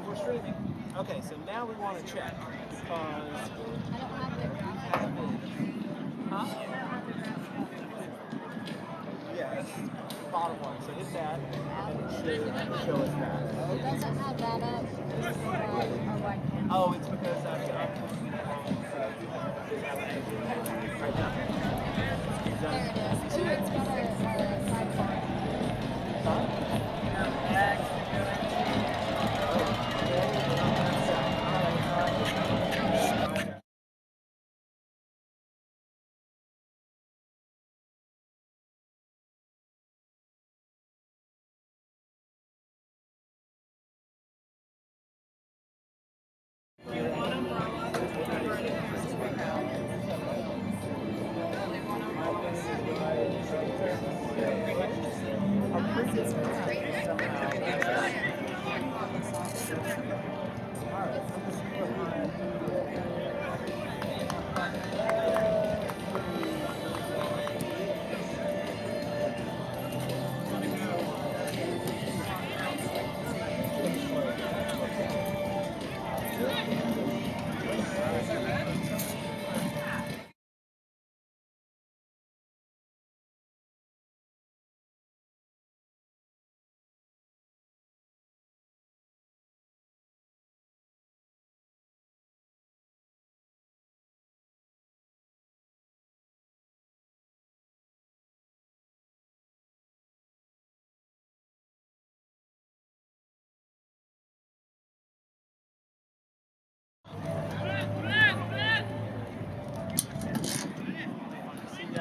we're streaming. Okay, so now we want to check because I don't have the graphic. huh? Yes, bottom one. So hit that, and it should show us that. It doesn't have that up. It's the right camera. Oh, it's because I'm right now. There it is. Ooh, it's got a sidebar. Huh?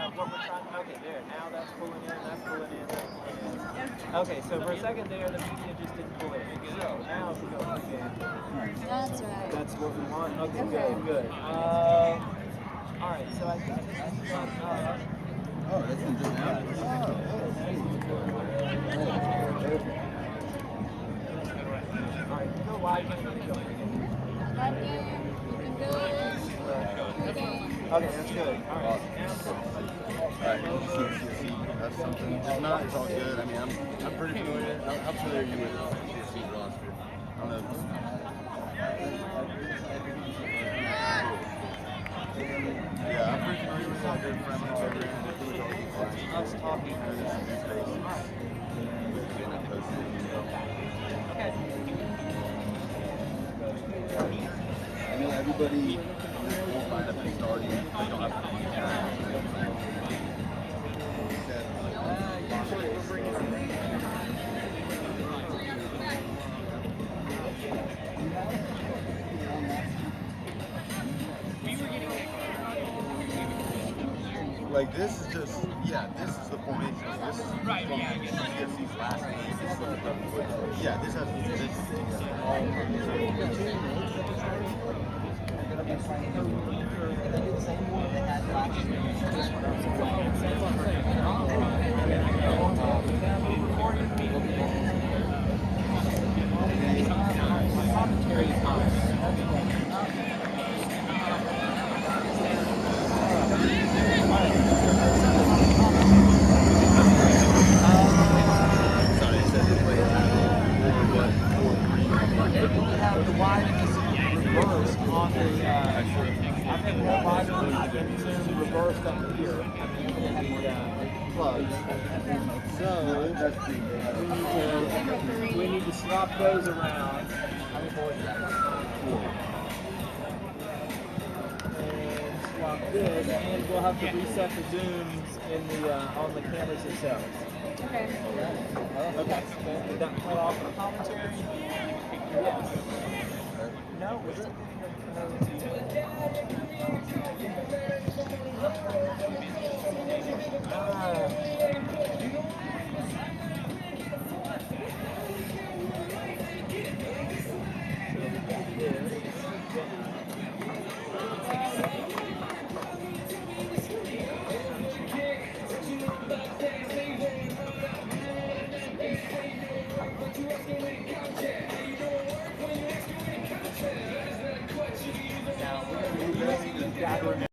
Okay, there. Now that's pulling in. That's pulling in. That's pulling in. Okay, so for a second there, the media just didn't pull in. So now if we go again. That's right. That's what we want. Okay, good, good. All right. So I think oh, that's in just now. all right, go wide. Go. Left game, looking good. Good game. Okay, that's good. All right. That's something. If not, it's all good. I mean, I'm pretty familiar. I'm familiar with CSC's roster. I don't know. Yeah, I'm pretty familiar with all good friendly programs. Us talking. Okay. I know everybody will find up and starting. They don't have to be like this is just this is the formation. This is right. CFC's last game. Yeah, this has reversed up here. Plugs. So we need to swap those around. And swap this, and we'll have to reset the zooms in the on the cameras themselves. Okay. Okay. Did that cut off the commentary? Yes. No, was it? Now we're going to gather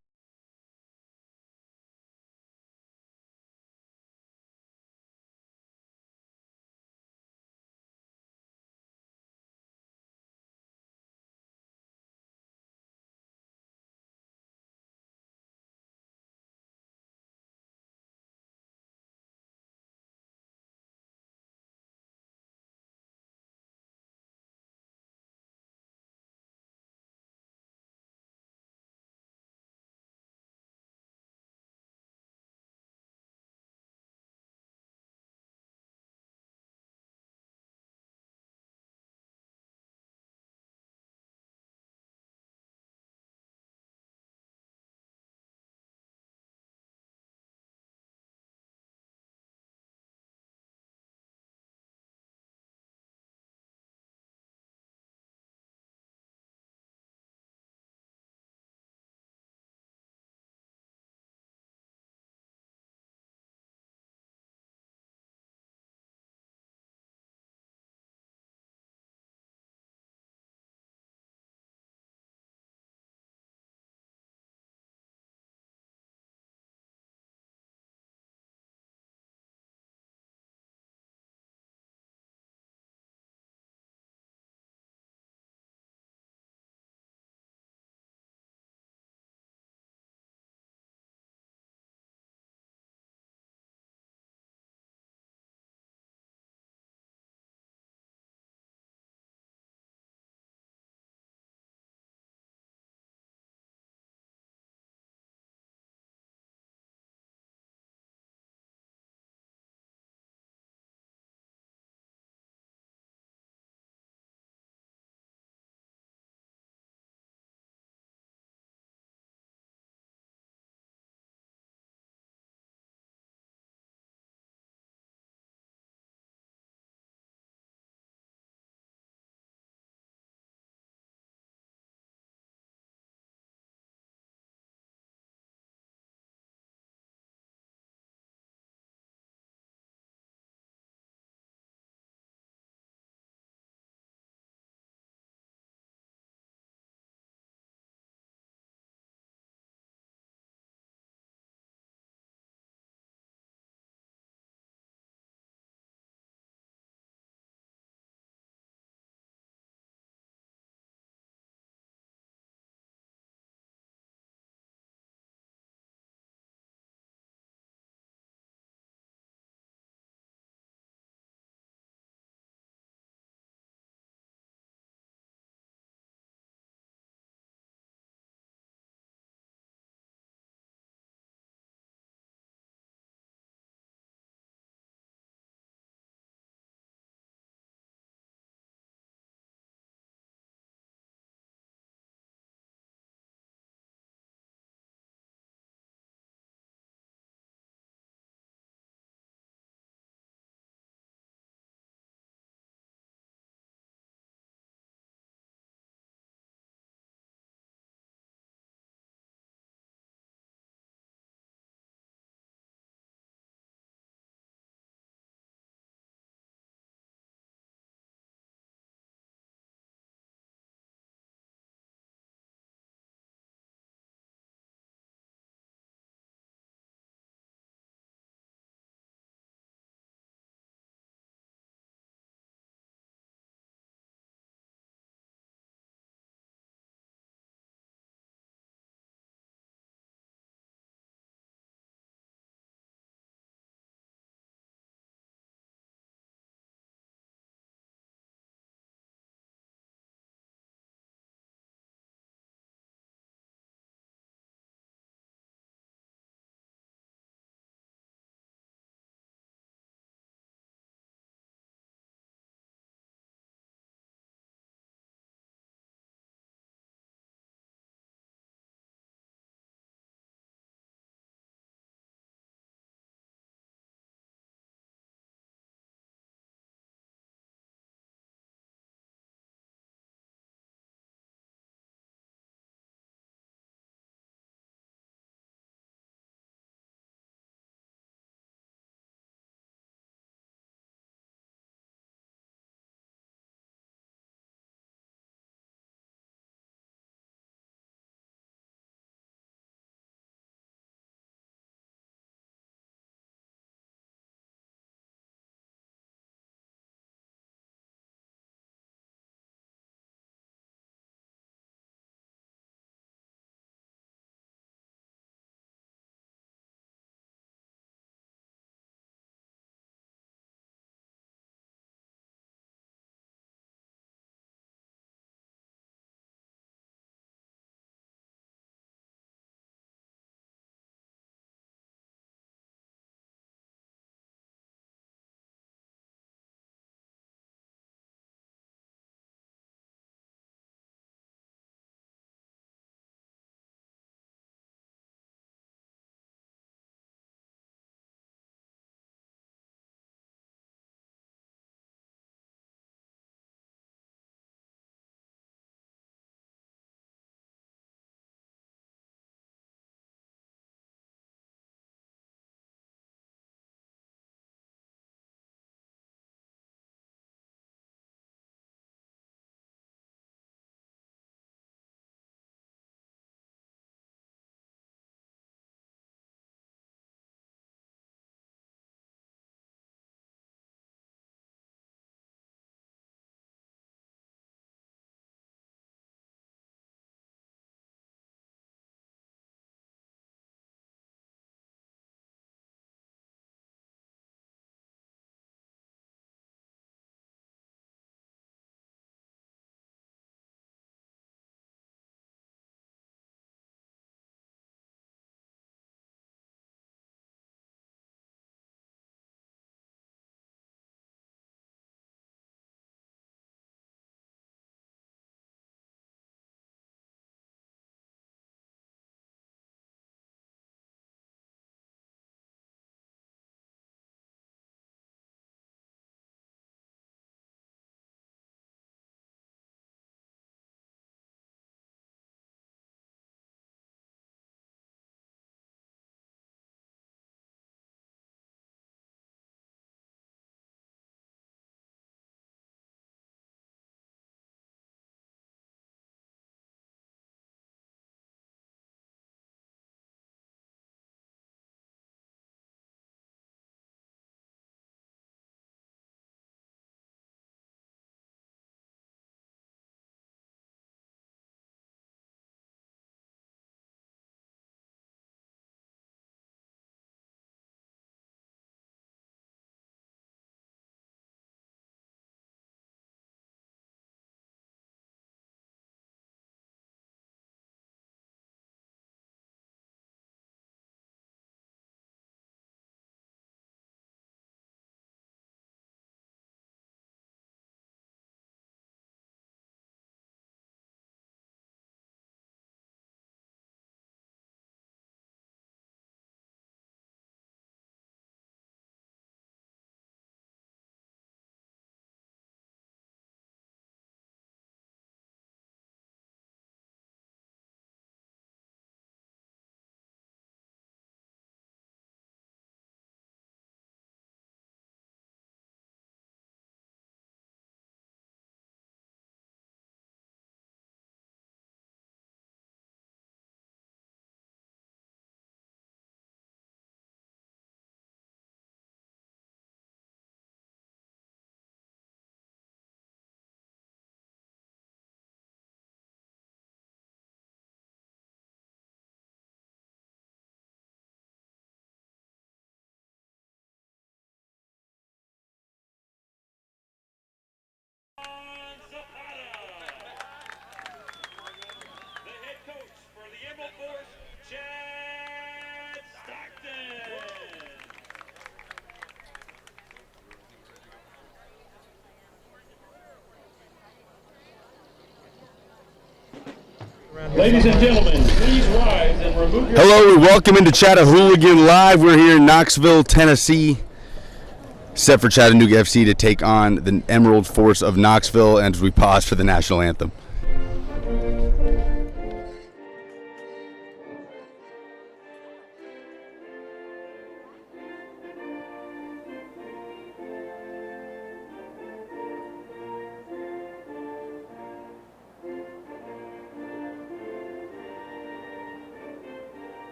Ladies and gentlemen, please rise and remove your... Hello, welcome into Chattanooga Live. We're here in Knoxville, Tennessee, set for Chattanooga FC to take on the Emerald Force of Knoxville, and as we pause for the national anthem.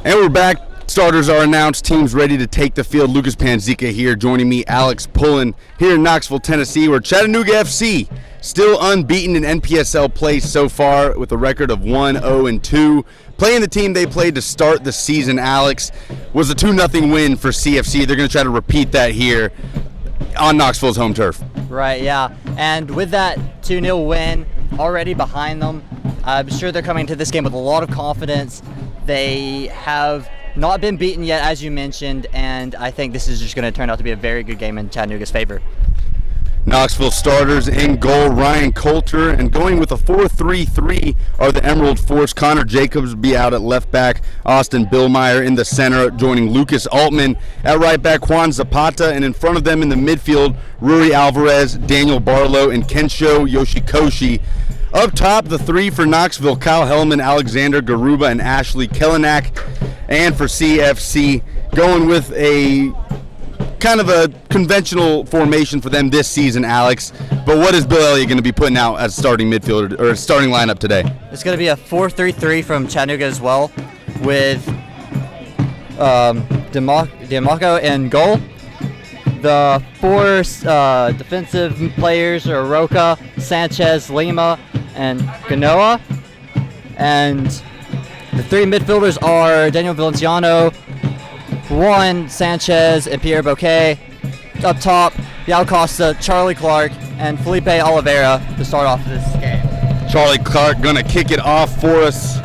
And we're back. Starters are announced. Teams ready to take the field. Lucas Panzica here. Joining me, Alex Pullen here in Knoxville, Tennessee, where Chattanooga FC still unbeaten in NPSL play so far with a record of 1-0-2. Playing the team they played to start the season, Alex, was a 2-0 win for CFC. They're going to try to repeat that here on Knoxville's home turf. Right, yeah. And with that 2-0 win already behind them, I'm sure they're coming to this game with a lot of confidence. They have not been beaten yet, as you mentioned, and I think this is just going to turn out to be a very good game in Chattanooga's favor. Knoxville starters in goal, Ryan Coulter, and going with a 4-3-3 are the Emerald Force. Connor Jacobs will be out at left back, Austin Billmeyer in the center, joining Lucas Altman at right back, Juan Zapata, and in front of them in the midfield, Ruri Alvarez, Daniel Barlow, and Kensho Yoshikoshi. Up top, the three for Knoxville, Kyle Hellman, Alexander Garuba, and Ashley Kellenak. And for CFC, going with a kind of a conventional formation for them this season, Alex. But what is Bill Elliott going to be putting out as starting midfielder or starting lineup today? It's going to be a 4-3-3 from Chattanooga as well, with Demaco in goal. The four defensive players are Roca, Sanchez, Lima, and Ganoa. And the three midfielders are Daniel Valenciano, Juan Sanchez, and Pierre Bouquet. Up top, Yao Costa, Charlie Clark, and Felipe Oliveira to start off this game. Charlie Clark going to kick it off for us.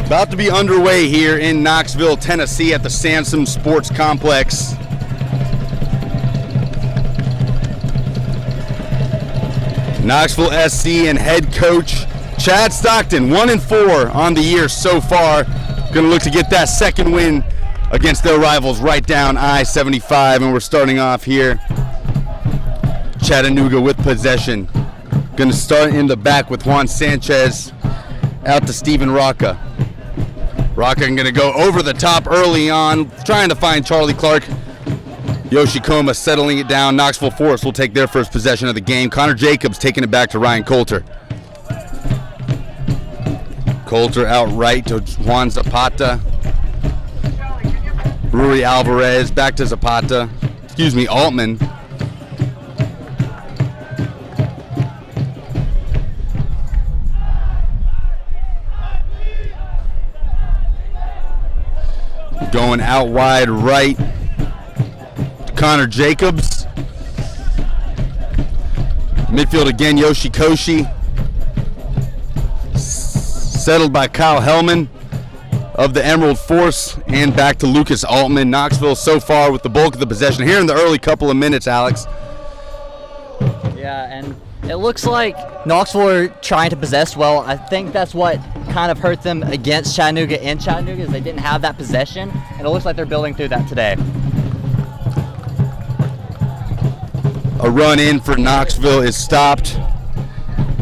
About to be underway here in Knoxville, Tennessee at the Sansom Sports Complex. Knoxville SC and head coach Chad Stockton, 1-4 on the year so far. Going to look to get that second win against their rivals right down I-75, and we're starting off here. Chattanooga with possession. Going to start in the back with Juan Sanchez out to Steven Rocca. Rocca going to go over the top early on, trying to find Charlie Clark. Yoshikoma settling it down. Knoxville Force will take their first possession of the game. Connor Jacobs taking it back to Ryan Coulter. Coulter out right to Juan Zapata. Ruri Alvarez back to Zapata. Altman. Going out wide right to Connor Jacobs. Midfield again, Yoshikoshi. Settled by Kyle Hellman of the Emerald Force, and back to Lucas Altman. Knoxville so far with the bulk of the possession here in the early couple of minutes, Alex. Yeah, and it looks like Knoxville are trying to possess well. I think that's what kind of hurt them against Chattanooga in Chattanooga, is they didn't have that possession, and it looks like they're building through that today. A run in for Knoxville is stopped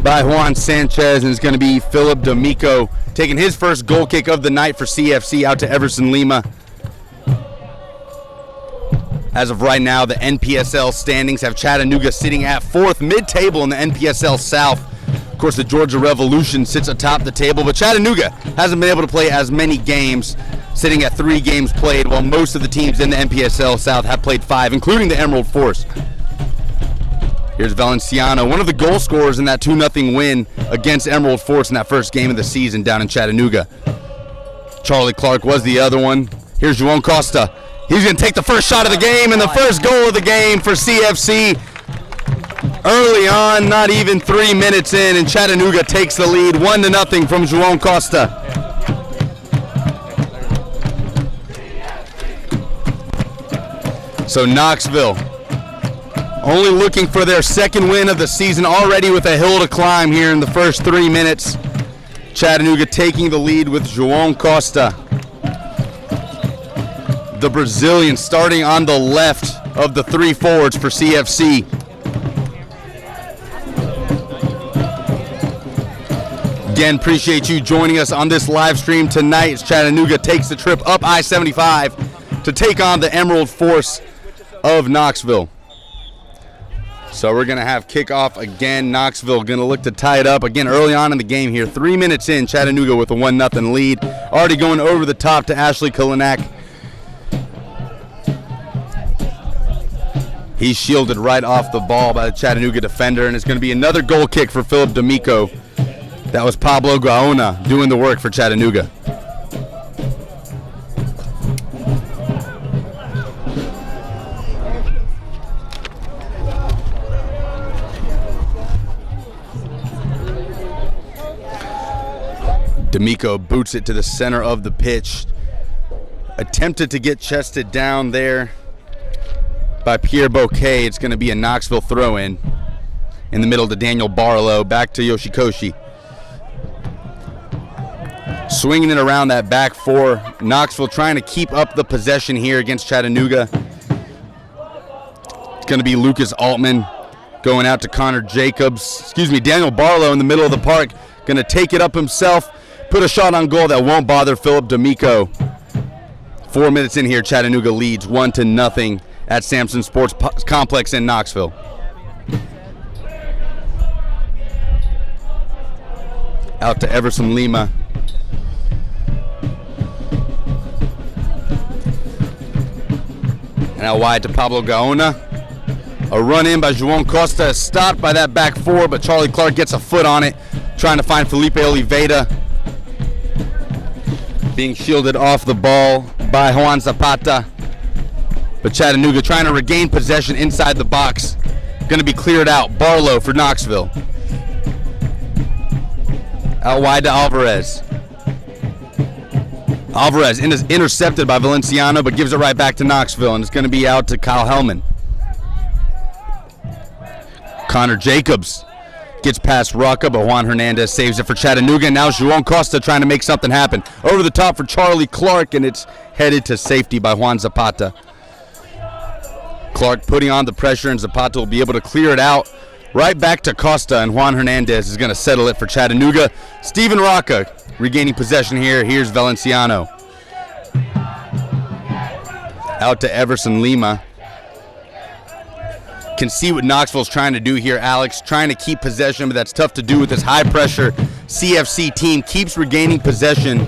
by Juan Sanchez, and it's going to be Philip D'Amico taking his first goal kick of the night for CFC out to Everson Lima. As of right now, the NPSL standings have Chattanooga sitting at 4th mid-table in the NPSL South. Of course, the Georgia Revolution sits atop the table, but Chattanooga hasn't been able to play as many games, sitting at 3 games played, while most of the teams in the NPSL South have played 5, including the Emerald Force. Here's Valenciano, one of the goal scorers in that 2-0 win against Emerald Force in that first game of the season down in Chattanooga. Charlie Clark was the other one. Here's Juan Costa. He's going to take the first shot of the game and the first goal of the game for CFC. Early on, not even 3 minutes in, and Chattanooga takes the lead 1-0 from Juan Costa. So Knoxville only looking for their second win of the season, already with a hill to climb here in the first 3 minutes. Chattanooga taking the lead with Juan Costa. The Brazilian starting on the left of the 3 forwards for CFC. Again, appreciate you joining us on this live stream tonight as Chattanooga takes the trip up I-75 to take on the Emerald Force of Knoxville. So we're going to have kickoff again. Knoxville going to look to tie it up again early on in the game here. 3 minutes in, Chattanooga with a 1-0 lead. Already going over the top to Ashley Kulinak. He's shielded right off the ball by the Chattanooga defender, and it's going to be another goal kick for Philip D'Amico. That was Pablo Gaona doing the work for Chattanooga. D'Amico boots it to the center of the pitch. Attempted to get chested down there by Pierre Bouquet. It's going to be a Knoxville throw-in the middle to Daniel Barlow. Back to Yoshikoshi. Swinging it around that back 4. Knoxville trying to keep up the possession here against Chattanooga. It's going to be Lucas Altman going out to Connor Jacobs. Daniel Barlow in the middle of the park. Going to take it up himself. Put a shot on goal that won't bother Philip D'Amico. 4 minutes in here, Chattanooga leads 1-0 at Sansom Sports Complex in Knoxville. Out to Everson Lima. And out wide to Pablo Gaona. A run in by Juan Costa is stopped by that back 4, but Charlie Clark gets a foot on it, trying to find Felipe Oliveira. Being shielded off the ball by Juan Zapata. But Chattanooga trying to regain possession inside the box. Going to be cleared out. Barlow for Knoxville. Out wide to Alvarez. Alvarez intercepted by Valenciano, but gives it right back to Knoxville, and it's going to be out to Kyle Hellman. Connor Jacobs gets past Rocca, but Juan Hernandez saves it for Chattanooga. Now Juan Costa trying to make something happen. Over the top for Charlie Clark, and it's headed to safety by Juan Zapata. Clark putting on the pressure, and Zapata will be able to clear it out. Right back to Costa, and Juan Hernandez is going to settle it for Chattanooga. Steven Rocca regaining possession here. Here's Valenciano. Out to Everson Lima. Can see what Knoxville's trying to do here, Alex. Trying to keep possession, but that's tough to do with this high-pressure CFC team. Keeps regaining possession,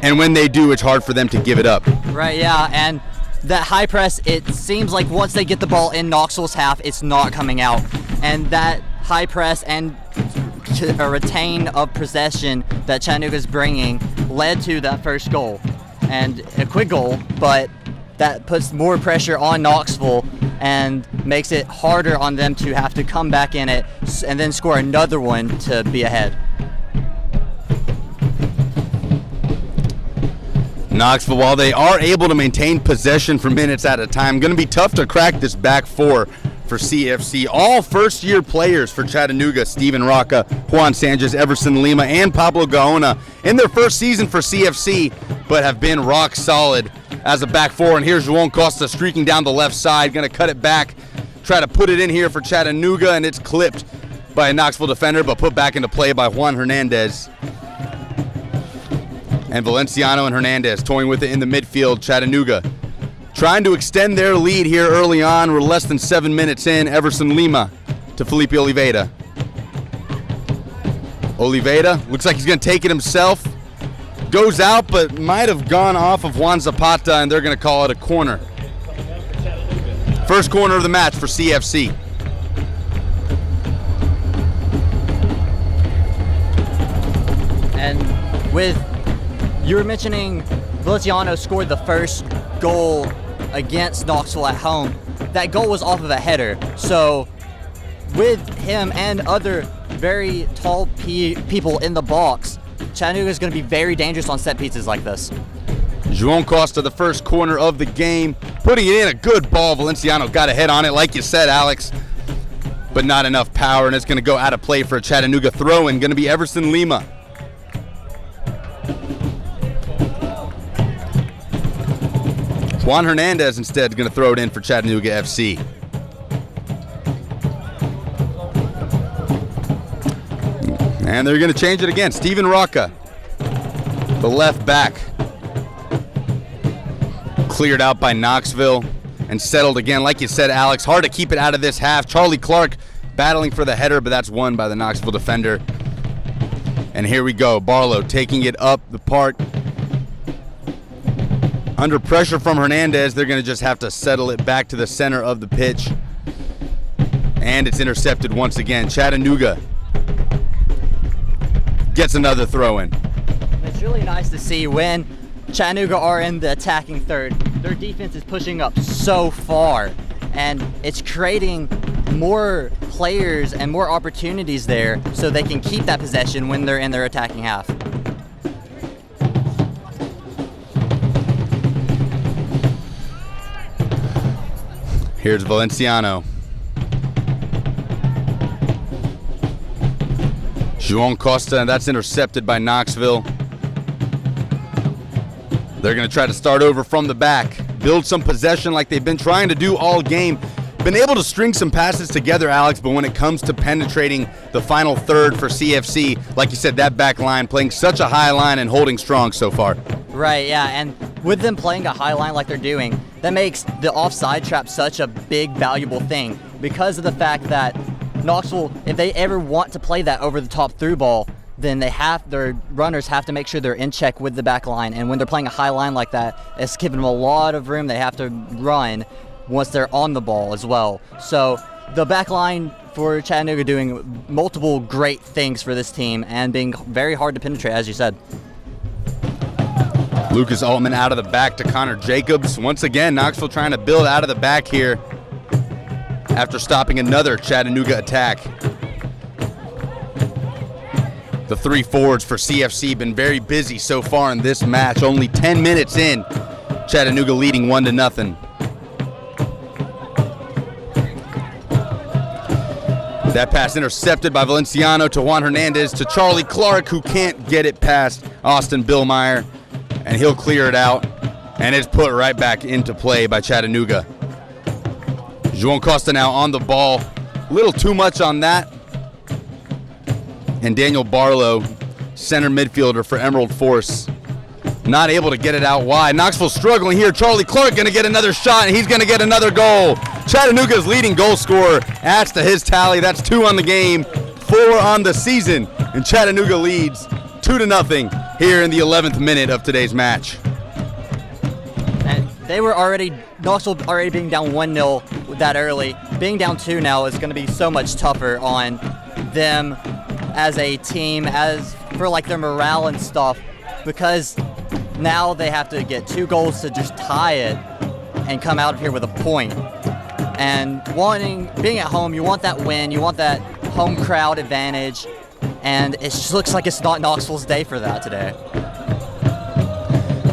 and when they do, it's hard for them to give it up. Right, yeah, and that high press, it seems like once they get the ball in Knoxville's half, it's not coming out. And that high press and a retain of possession that Chattanooga's bringing led to that first goal. And a quick goal, but that puts more pressure on Knoxville and makes it harder on them to have to come back in it and then score another one to be ahead. Knoxville, while they are able to maintain possession for minutes at a time, going to be tough to crack this back 4 for CFC. All first-year players for Chattanooga, Steven Rocca, Juan Sanchez, Everson Lima, and Pablo Gaona in their first season for CFC, but have been rock solid as a back 4. And here's Juan Costa streaking down the left side, going to cut it back, try to put it in here for Chattanooga, and it's clipped by a Knoxville defender, but put back into play by Juan Hernandez. And Valenciano and Hernandez toying with it in the midfield. Chattanooga trying to extend their lead here early on. We're less than 7 minutes in. Everson Lima to Felipe Oliveira. Oliveira looks like he's going to take it himself. Goes out, but might have gone off of Juan Zapata, and they're going to call it a corner. First corner of the match for CFC. And you were mentioning Valenciano scored the first goal against Knoxville at home. That goal was off of a header. So with him and other very tall people in the box, Chattanooga is going to be very dangerous on set pieces like this. João Costa, the first corner of the game, putting it in. A good ball. Valenciano got a head on it, like you said, Alex, but not enough power, and it's going to go out of play for a Chattanooga throw-in. Going to be Everson Lima. Juan Hernandez instead going to throw it in for Chattanooga FC. And they're going to change it again. Steven Rocca, the left back, cleared out by Knoxville and settled again. Like you said, Alex, hard to keep it out of this half. Charlie Clark battling for the header, but that's won by the Knoxville defender. And here we go. Barlow taking it up the park. Under pressure from Hernandez, they're going to just have to settle it back to the center of the pitch. And it's intercepted once again. Chattanooga gets another throw-in. It's really nice to see when Chattanooga are in the attacking third. Their defense is pushing up so far, and it's creating more players and more opportunities there so they can keep that possession when they're in their attacking half. Here's Valenciano. João Costa, and that's intercepted by Knoxville. They're going to try to start over from the back, build some possession like they've been trying to do all game. Been able to string some passes together, Alex, but when it comes to penetrating the final third for CFC, like you said, that back line playing such a high line and holding strong so far. Right, yeah, and with them playing a high line like they're doing, that makes the offside trap such a big, valuable thing because of the fact that Knoxville, if they ever want to play that over-the-top through ball, then their runners have to make sure they're in check with the back line. And when they're playing a high line like that, it's giving them a lot of room they have to run once they're on the ball as well. So the back line for Chattanooga doing multiple great things for this team and being very hard to penetrate, as you said. Lucas Altman out of the back to Connor Jacobs. Once again, Knoxville trying to build out of the back here after stopping another Chattanooga attack. The three forwards for CFC been very busy so far in this match. Only 10 minutes in, Chattanooga leading 1-0. That pass intercepted by Valenciano to Juan Hernandez to Charlie Clark, who can't get it past Austin Billmeyer, and he'll clear it out, and it's put right back into play by Chattanooga. João Costa now on the ball. A little too much on that. And Daniel Barlow, center midfielder for Emerald Force, not able to get it out wide. Knoxville struggling here. Charlie Clark going to get another shot, and he's going to get another goal. Chattanooga's leading goal scorer adds to his tally. That's 2 on the game, 4 on the season. And Chattanooga leads 2-0 here in the 11th minute of today's match. And Knoxville already being down 1-0 that early. Being down 2 now is going to be so much tougher on them as a team, as for like their morale and stuff, because now they have to get 2 goals to just tie it and come out of here with a point. And being at home, you want that win, you want that home crowd advantage, and it just looks like it's not Knoxville's day for that today.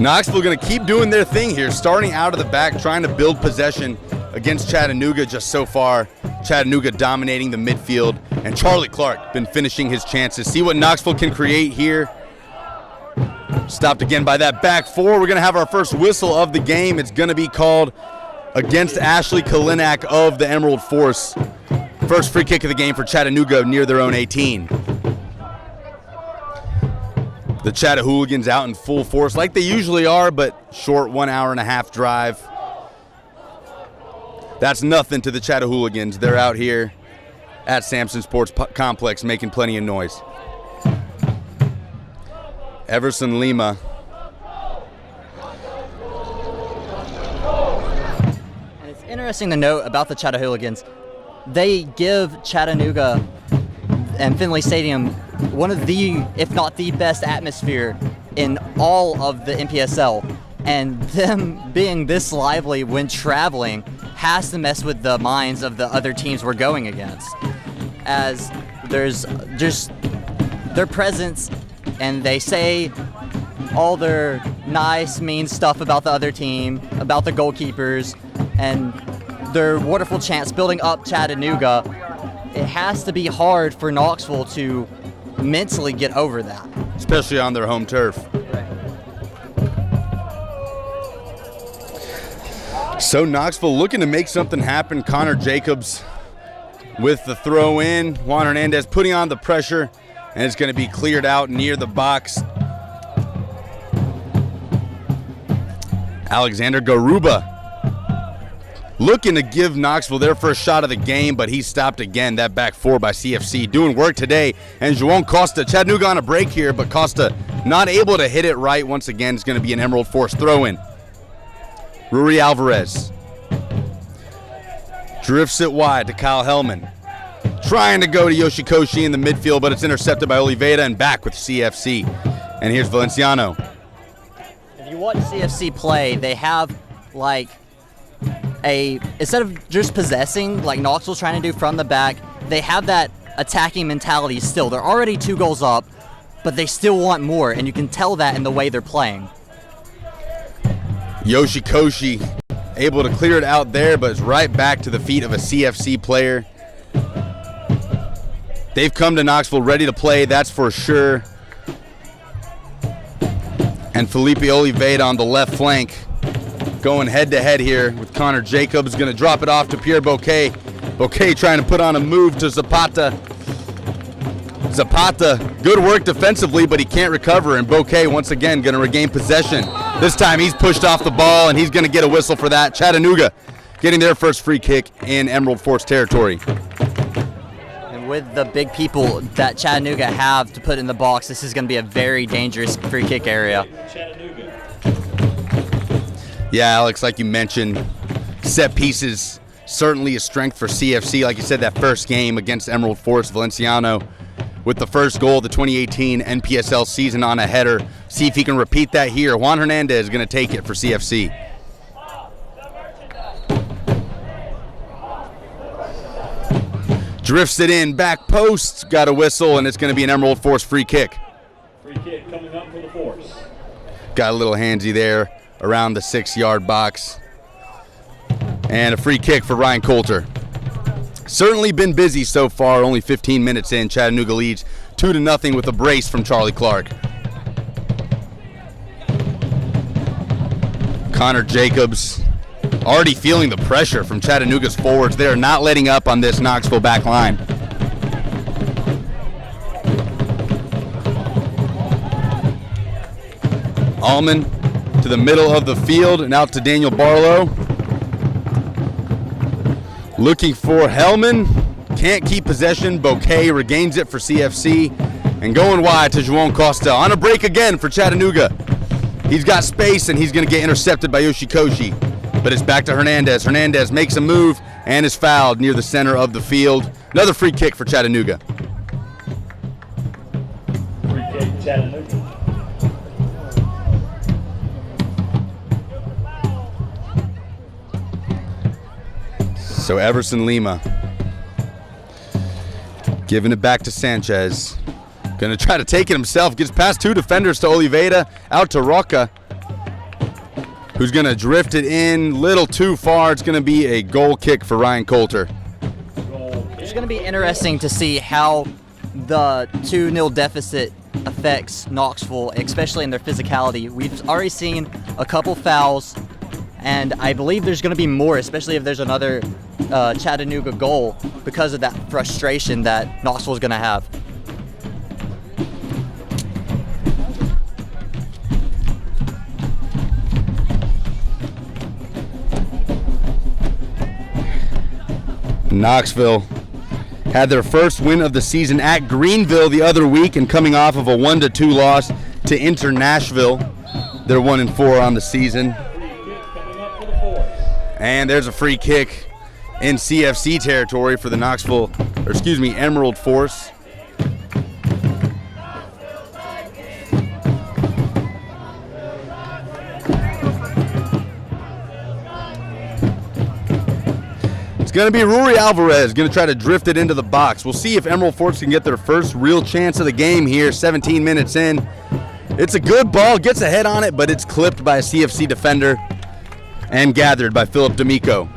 Knoxville going to keep doing their thing here, starting out of the back, trying to build possession against Chattanooga just so far. Chattanooga dominating the midfield, and Charlie Clark been finishing his chances. See what Knoxville can create here. Stopped again by that back 4. We're going to have our first whistle of the game. It's going to be called against Ashley Kalinak of the Emerald Force. First free kick of the game for Chattanooga near their own 18. The Chattahooligans out in full force like they usually are, but short 1.5 hour drive. That's nothing to the Chatahooligans. They're out here at Sansom Sports Complex making plenty of noise. Everson Lima. And it's interesting to note about the Chatahooligans. They give Chattanooga and Finley Stadium one of the, if not the best atmosphere in all of the NPSL. And them being this lively when traveling has to mess with the minds of the other teams we're going against. As there's just their presence, and they say all their nice, mean stuff about the other team, about the goalkeepers, and their wonderful chants building up Chattanooga. It has to be hard for Knoxville to mentally get over that. Especially on their home turf. So Knoxville looking to make something happen. Connor Jacobs with the throw in. Juan Hernandez putting on the pressure, and it's going to be cleared out near the box. Alexander Garuba looking to give Knoxville their first shot of the game, but he's stopped again. That back four by CFC doing work today. And Juan Costa, Chattanooga on a break here, but Costa not able to hit it right. Once again, it's going to be an Emerald Force throw-in. Ruri Alvarez drifts it wide to Kyle Hellman. Trying to go to Yoshikoshi in the midfield, but it's intercepted by Oliveira and back with CFC. And here's Valenciano. If you watch CFC play, they have like instead of just possessing like Knoxville's trying to do from the back, they have that attacking mentality still. They're already 2 goals up, but they still want more, and you can tell that in the way they're playing. Yoshikoshi able to clear it out there, but it's right back to the feet of a CFC player. They've come to Knoxville ready to play, that's for sure. And Felipe Oliveira on the left flank going head-to-head here with Connor Jacobs. Going to drop it off to Pierre Bouquet. Bouquet trying to put on a move to Zapata. Zapata, good work defensively, but he can't recover. And Bouquet, once again, going to regain possession. This time he's pushed off the ball, and he's going to get a whistle for that. Chattanooga getting their first free kick in Emerald Force territory. And with the big people that Chattanooga have to put in the box, this is going to be a very dangerous free kick area. Yeah, Alex, like you mentioned, set pieces certainly a strength for CFC. Like you said, that first game against Emerald Force, Valenciano with the first goal of the 2018 NPSL season on a header. See if he can repeat that here. Juan Hernandez is going to take it for CFC. Drifts it in, back post, got a whistle, and it's going to be an Emerald Force free kick. Free kick coming up for the Force. Got a little handsy there around the 6-yard box. And a free kick for Ryan Coulter. Certainly been busy so far, only 15 minutes in. Chattanooga leads 2-0 with a brace from Charlie Clark. Connor Jacobs already feeling the pressure from Chattanooga's forwards. They are not letting up on this Knoxville back line. Allman to the middle of the field and out to Daniel Barlow. Looking for Hellman, can't keep possession. Bouquet regains it for CFC, and going wide to Juan Costa. On a break again for Chattanooga. He's got space, and he's going to get intercepted by Yoshikoshi, but it's back to Hernandez. Hernandez makes a move and is fouled near the center of the field. Another free kick for Chattanooga. Free kick, Chattanooga. So Everson Lima giving it back to Sanchez. Going to try to take it himself. Gets past 2 defenders to Oliveira. Out to Roca, who's going to drift it in. Little too far. It's going to be a goal kick for Ryan Coulter. It's going to be interesting to see how the 2-0 deficit affects Knoxville, especially in their physicality. We've already seen a couple fouls, and I believe there's going to be more, especially if there's another Chattanooga goal, because of that frustration that Knoxville is going to have. Knoxville had their first win of the season at Greenville the other week, and coming off of a 1-2 loss to Nashville. They're 1-4 on the season. And there's a free kick in CFC territory for the Emerald Force. It's going to be Rory Alvarez going to try to drift it into the box. We'll see if Emerald Force can get their first real chance of the game here, 17 minutes in. It's a good ball, gets a head on it, but it's clipped by a CFC defender and gathered by Philip D'Amico.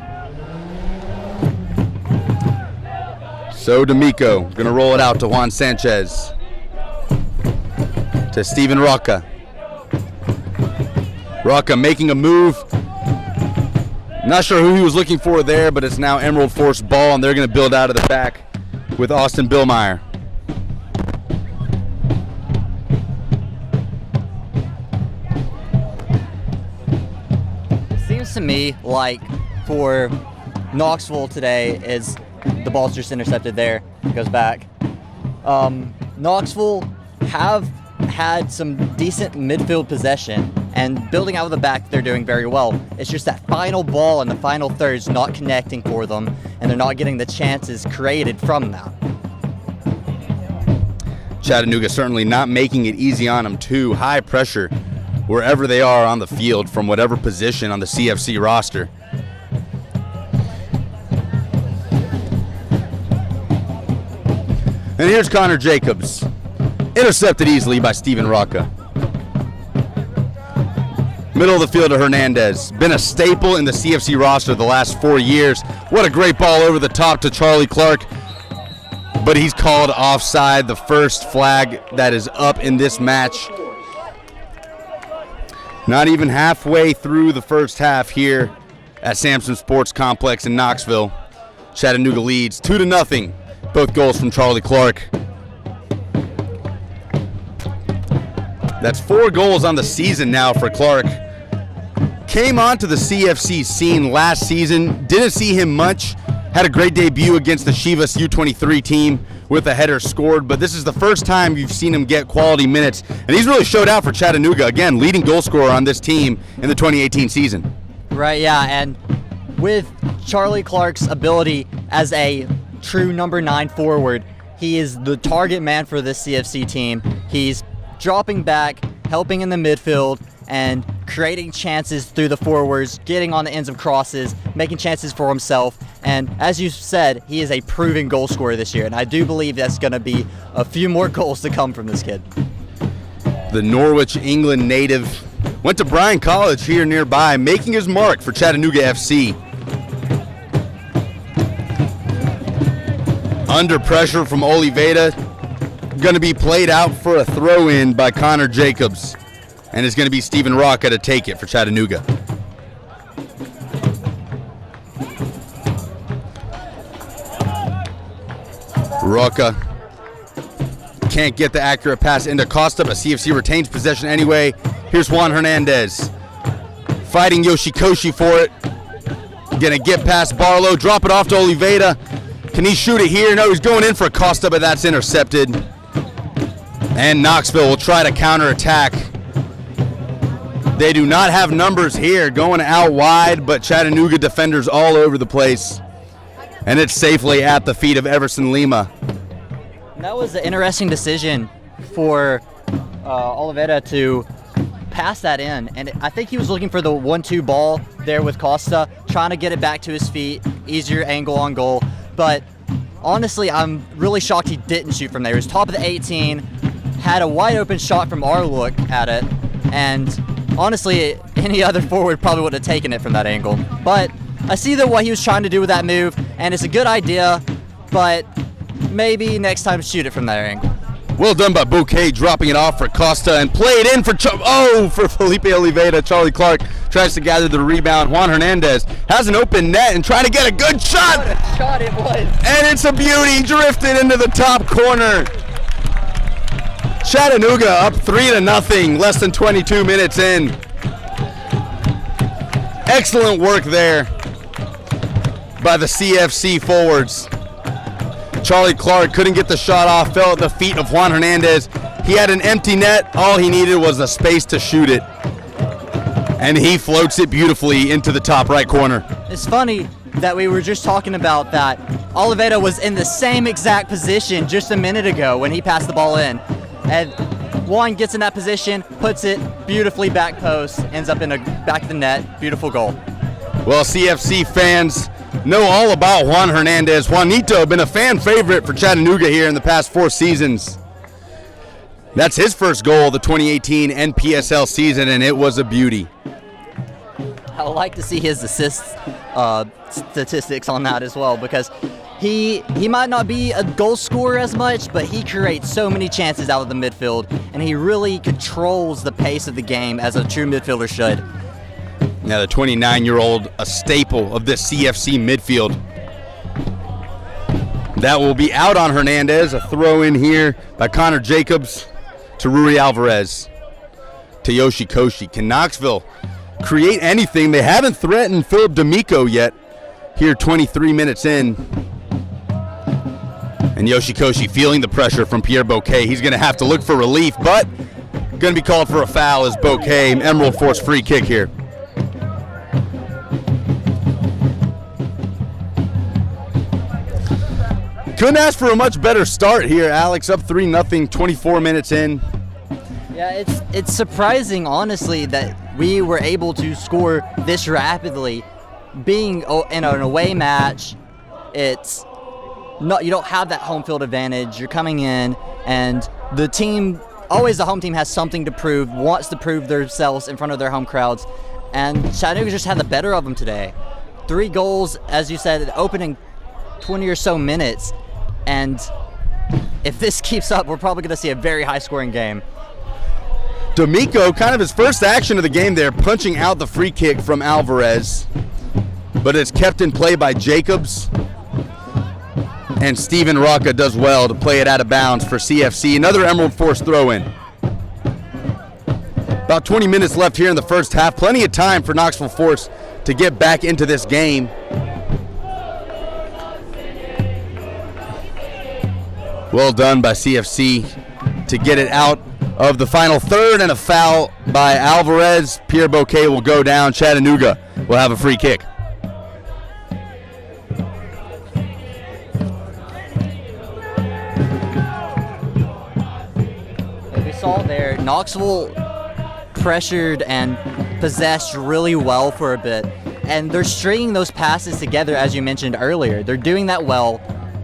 So D'Amico going to roll it out to Juan Sanchez. To Steven Rocca. Rocca making a move. Not sure who he was looking for there, but it's now Emerald Force ball, and they're going to build out of the back with Austin Billmeyer. Seems to me like for Knoxville today is the ball's just intercepted there. It goes back. Knoxville have had some decent midfield possession, and building out of the back they're doing very well. It's just that final ball in the final third is not connecting for them, and they're not getting the chances created from that. Chattanooga certainly not making it easy on them too. High pressure wherever they are on the field from whatever position on the CFC roster. And here's Connor Jacobs. Intercepted easily by Steven Rocca. Middle of the field to Hernandez. Been a staple in the CFC roster the last 4 years. What a great ball over the top to Charlie Clark. But he's called offside, the first flag that is up in this match. Not even halfway through the first half here at Sansom Sports Complex in Knoxville. Chattanooga leads 2-0. Both goals from Charlie Clark. That's 4 goals on the season now for Clark. Came onto the CFC scene last season. Didn't see him much. Had a great debut against the Chivas U23 team with a header scored, but this is the first time you've seen him get quality minutes, and he's really showed out for Chattanooga. Again, leading goal scorer on this team in the 2018 season. Right, yeah, and with Charlie Clark's ability as a true number 9 forward, he is the target man for this CFC team. He's dropping back, helping in the midfield, and creating chances through the forwards, getting on the ends of crosses, making chances for himself. And as you said, he is a proven goal scorer this year, and I do believe that's going to be a few more goals to come from this kid. The Norwich, England native went to Bryan College here nearby, making his mark for Chattanooga FC. Under pressure from Oliveira, going to be played out for a throw-in by Connor Jacobs, and it's going to be Steven Rocca to take it for Chattanooga. Rocca can't get the accurate pass into Costa, but CFC retains possession anyway. Here's Juan Hernandez fighting Yoshikoshi for it. Gonna get past Barlow, drop it off to Oliveira. Can he shoot it here? No, he's going in for Costa, but that's intercepted. And Knoxville will try to counterattack. They do not have numbers here, going out wide, but Chattanooga defenders all over the place. And it's safely at the feet of Everson Lima. That was an interesting decision for Oliveira to pass that in. And I think he was looking for the 1-2 ball there with Costa, trying to get it back to his feet, easier angle on goal. But honestly, I'm really shocked he didn't shoot from there. He was top of the 18, had a wide open shot from our look at it, and honestly, any other forward probably would have taken it from that angle. But I see that what he was trying to do with that move, and it's a good idea, but maybe next time shoot it from that angle. Well done by Bouquet, dropping it off for Costa and played in for for Felipe Oliveira. Charlie Clark tries to gather the rebound. Juan Hernandez has an open net and trying to get a good shot. What a shot it was. And it's a beauty, drifted into the top corner. Chattanooga up 3-0, less than 22 minutes in. Excellent work there by the CFC forwards. Charlie Clark couldn't get the shot off, fell at the feet of Juan Hernandez. He had an empty net. All he needed was a space to shoot it. And he floats it beautifully into the top right corner. It's funny that we were just talking about that Oliveira was in the same exact position just a minute ago when he passed the ball in. And Juan gets in that position, puts it beautifully back post, ends up in the back of the net. Beautiful goal. Well, CFC fans know all about Juan Hernandez. Juanito, been a fan favorite for Chattanooga here in the past 4 seasons. That's his first goal of the 2018 NPSL season, and it was a beauty. I would like to see his assist statistics on that as well, because he might not be a goal scorer as much, but he creates so many chances out of the midfield, and he really controls the pace of the game as a true midfielder should. Now the 29-year-old, a staple of this CFC midfield. That will be out on Hernandez. A throw in here by Connor Jacobs to Rui Alvarez to Yoshi Koshi. Can Knoxville create anything? They haven't threatened Philip D'Amico yet. Here 23 minutes in. And Yoshi Koshi feeling the pressure from Pierre Bouquet. He's going to have to look for relief, but going to be called for a foul as Bouquet, Emerald Force free kick here. Couldn't ask for a much better start here, Alex. Up 3-0, 24 minutes in. Yeah, it's surprising, honestly, that we were able to score this rapidly. Being in an away match, it's not, you don't have that home field advantage. You're coming in, and the team, always the home team has something to prove, wants to prove themselves in front of their home crowds, and Chattanooga just had the better of them today. 3 goals, as you said, opening 20 or so minutes, and if this keeps up, we're probably going to see a very high-scoring game. D'Amico, kind of his first action of the game there, punching out the free kick from Alvarez, but it's kept in play by Jacobs, and Steven Rocca does well to play it out of bounds for CFC. Another Emerald Force throw-in. About 20 minutes left here in the first half. Plenty of time for Knoxville Force to get back into this game. Well done by CFC to get it out of the final third, and a foul by Alvarez. Pierre Bouquet will go down. Chattanooga will have a free kick. As we saw there, Knoxville pressured and possessed really well for a bit, and they're stringing those passes together, as you mentioned earlier. They're doing that well.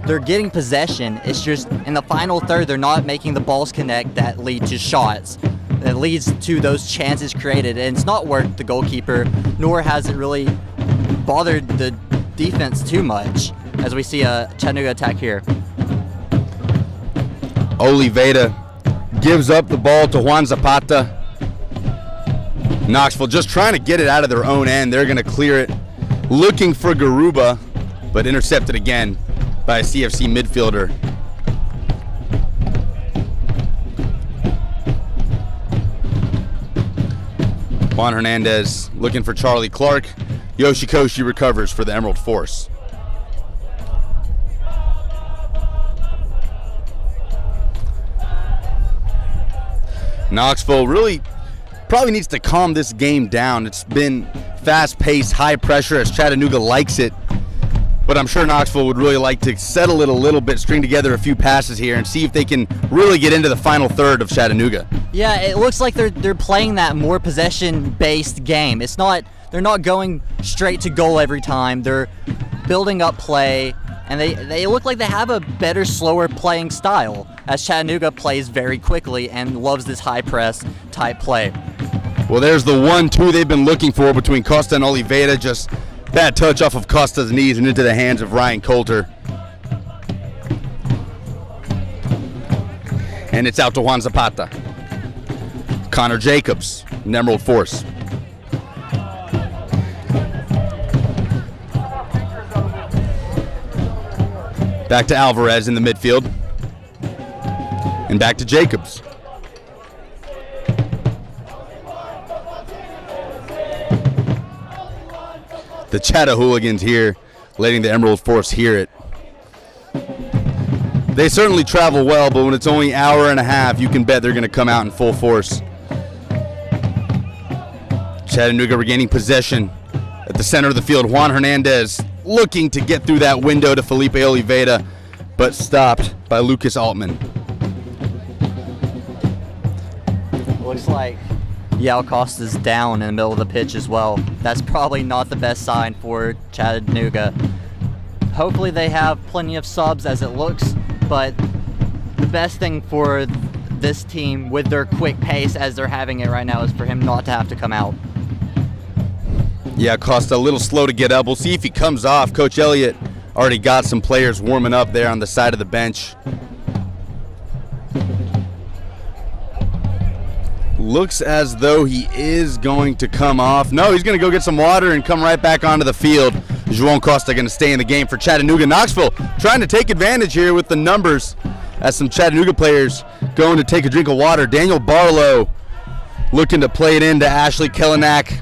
They're getting possession. It's just in the final third, they're not making the balls connect that lead to shots. That leads to those chances created, and it's not worked the goalkeeper, nor has it really bothered the defense too much, as we see a Chattanooga attack here. Oliveira gives up the ball to Juan Zapata. Knoxville just trying to get it out of their own end. They're going to clear it, looking for Garuba, but intercepted again by a CFC midfielder. Juan Hernandez looking for Charlie Clark. Yoshikoshi recovers for the Emerald Force. Knoxville really probably needs to calm this game down. It's been fast-paced, high pressure as Chattanooga likes it. But I'm sure Knoxville would really like to settle it a little bit, string together a few passes here, and see if they can really get into the final third of Chattanooga. Yeah, it looks like they're playing that more possession-based game. It's not, they're not going straight to goal every time. They're building up play, and they look like they have a better, slower playing style, as Chattanooga plays very quickly and loves this high press type play. Well, there's the 1-2 they've been looking for between Costa and Oliveira. Just bad touch off of Costa's knees and into the hands of Ryan Coulter. And it's out to Juan Zapata. Connor Jacobs, Emerald Force. Back to Alvarez in the midfield. And back to Jacobs. The Chattahooligans here letting the Emerald Force hear it. They certainly travel well, but when it's only an hour and a half, you can bet they're going to come out in full force. Chattanooga regaining possession at the center of the field. Juan Hernandez looking to get through that window to Felipe Oliveda, but stopped by Lucas Altman. Looks like Yao Costa's down in the middle of the pitch as well. That's probably not the best sign for Chattanooga. Hopefully they have plenty of subs as it looks, but the best thing for this team with their quick pace as they're having it right now is for him not to have to come out. Yeah, Costa a little slow to get up. We'll see if he comes off. Coach Elliott already got some players warming up there on the side of the bench. Looks as though he is going to come off. No, he's going to go get some water and come right back onto the field. Juan Costa going to stay in the game for Chattanooga. Knoxville trying to take advantage here with the numbers as some Chattanooga players going to take a drink of water. Daniel Barlow looking to play it into Ashley Kellenack.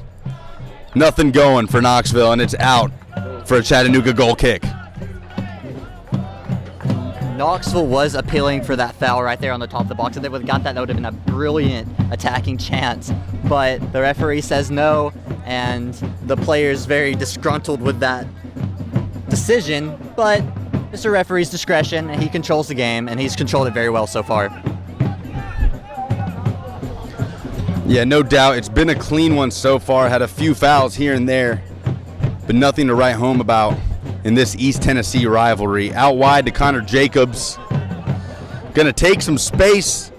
Nothing going for Knoxville, and it's out for a Chattanooga goal kick. Knoxville was appealing for that foul right there on the top of the box. If they would have got that, that would have been a brilliant attacking chance. But the referee says no, and the player's very disgruntled with that decision. But it's a referee's discretion, and he controls the game, and he's controlled it very well so far. Yeah, no doubt. It's been a clean one so far. Had a few fouls here and there, but nothing to write home about in this East Tennessee rivalry. Out wide to Connor Jacobs. Gonna take some space,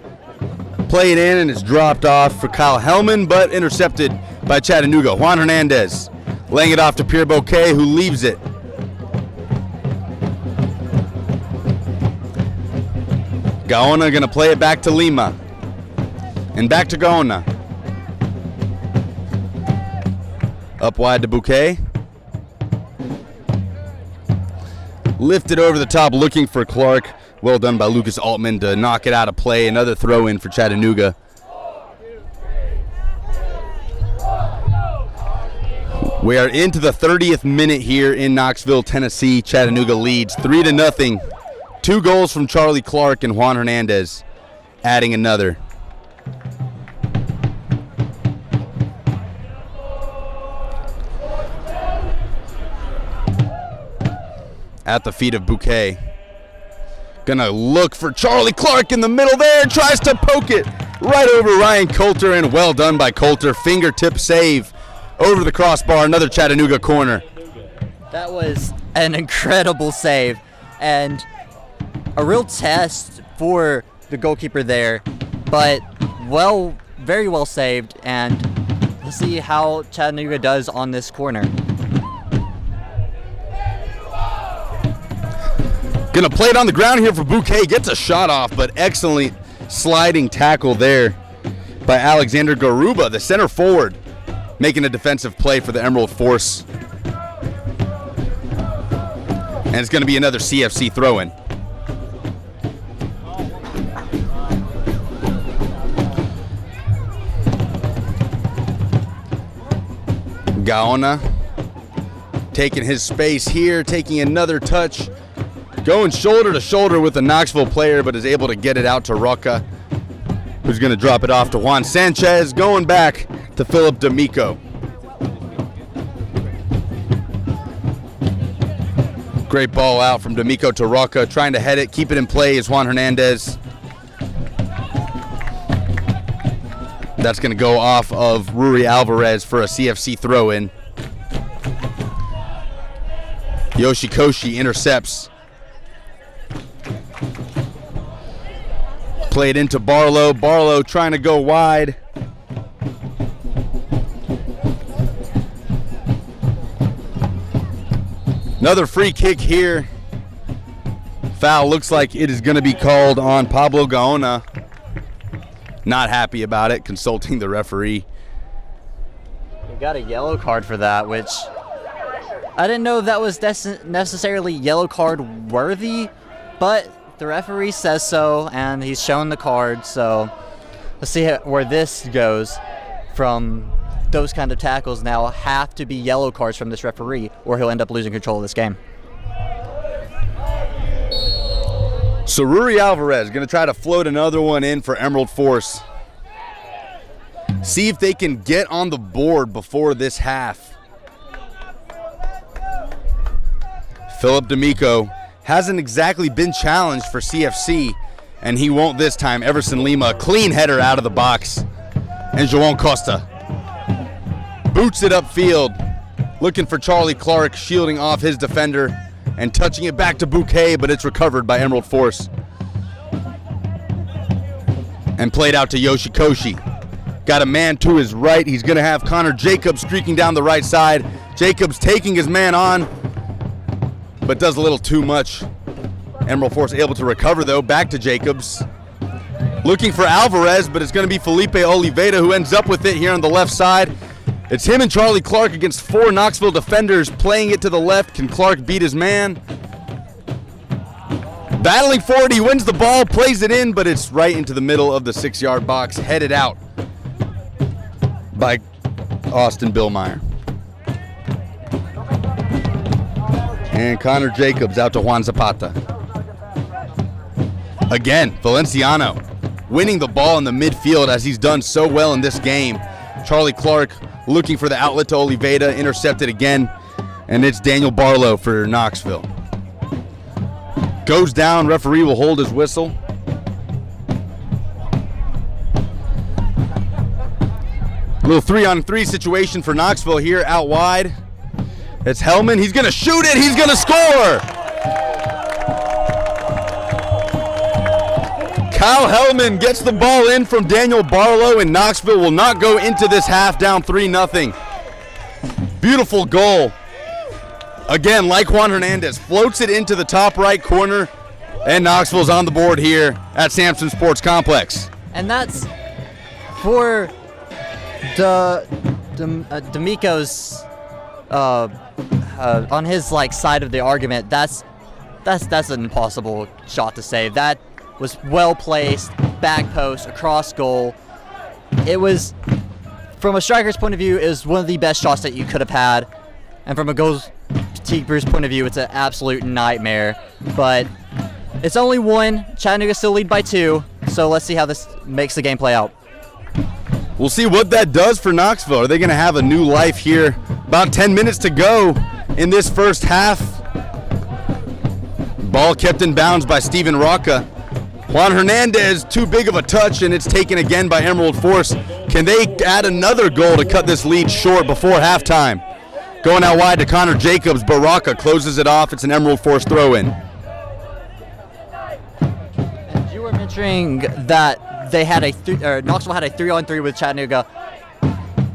play it in, and it's dropped off for Kyle Hellman, but intercepted by Chattanooga. Juan Hernandez laying it off to Pierre Bouquet, who leaves it. Gaona gonna play it back to Lima. And back to Gaona. Up wide to Bouquet. Lifted over the top looking for Clark. Well done by Lucas Altman to knock it out of play. Another throw in for Chattanooga. We are into the 30th minute here in Knoxville, Tennessee. Chattanooga leads 3-0. 2 goals from Charlie Clark and Juan Hernandez adding another. At the feet of Bouquet. Gonna look for Charlie Clark in the middle there. Tries to poke it right over Ryan Coulter, and well done by Coulter. Fingertip save over the crossbar. Another Chattanooga corner. That was an incredible save and a real test for the goalkeeper there, but very well saved, and let's see how Chattanooga does on this corner. Gonna play it on the ground here for Bouquet. Gets a shot off, but excellent sliding tackle there by Alexander Garuba, the center forward, making a defensive play for the Emerald Force. And it's gonna be another CFC throw-in. Gaona taking his space here, taking another touch. Going shoulder to shoulder with the Knoxville player, but is able to get it out to Rocca, who's going to drop it off to Juan Sanchez. Going back to Philip D'Amico. Great ball out from D'Amico to Rocca. Trying to head it, keep it in play is Juan Hernandez. That's going to go off of Ruri Alvarez for a CFC throw-in. Yoshikoshi intercepts. Play it into Barlow. Barlow trying to go wide. Another free kick here. Foul looks like it is going to be called on Pablo Gaona. Not happy about it, consulting the referee. We got a yellow card for that, which I didn't know that was necessarily yellow card worthy, but the referee says so, and he's shown the card, so let's see where this goes from those kind of tackles now have to be yellow cards from this referee, or he'll end up losing control of this game. So Ruri Alvarez going to try to float another one in for Emerald Force. See if they can get on the board before this half. Philip D'Amico hasn't exactly been challenged for CFC, and he won't this time. Everson Lima, clean header out of the box. And João Costa boots it upfield, looking for Charlie Clark, shielding off his defender and touching it back to Bouquet, but it's recovered by Emerald Force. And played out to Yoshikoshi. Got a man to his right. He's going to have Connor Jacobs streaking down the right side. Jacobs taking his man on, but does a little too much. Emerald Force able to recover, though. Back to Jacobs. Looking for Alvarez, but it's going to be Felipe Oliveira who ends up with it here on the left side. It's him and Charlie Clark against 4 Knoxville defenders, playing it to the left. Can Clark beat his man? Battling forward, he wins the ball, plays it in, but it's right into the middle of the 6-yard box, headed out by Austin Billmeyer. And Connor Jacobs out to Juan Zapata. Again, Valenciano winning the ball in the midfield as he's done so well in this game. Charlie Clark looking for the outlet to Oliveira, intercepted again, and it's Daniel Barlow for Knoxville. Goes down, referee will hold his whistle. A little 3-on-3 situation for Knoxville here out wide. It's Hellman, he's gonna shoot it, he's gonna score! Kyle Hellman gets the ball in from Daniel Barlow, and Knoxville will not go into this half down 3-0. Beautiful goal. Again, like Juan Hernandez, floats it into the top right corner, and Knoxville's on the board here at Sansom Sports Complex. And that's for D'Amico's on his side of the argument. That's an impossible shot to save. That was well placed, back post, across goal. It was, from a striker's point of view, it was one of the best shots that you could have had. And from a goalkeeper's point of view, it's an absolute nightmare. But it's only 1. Chattanooga still lead by 2. So let's see how this makes the game play out. We'll see what that does for Knoxville. Are they going to have a new life here? About 10 minutes to go in this first half. Ball kept in bounds by Steven Rocca. Juan Hernandez, too big of a touch, and it's taken again by Emerald Force. Can they add another goal to cut this lead short before halftime? Going out wide to Connor Jacobs, but Rocca closes it off. It's an Emerald Force throw-in. And you were mentioning that they had Knoxville had a 3-on-3 with Chattanooga.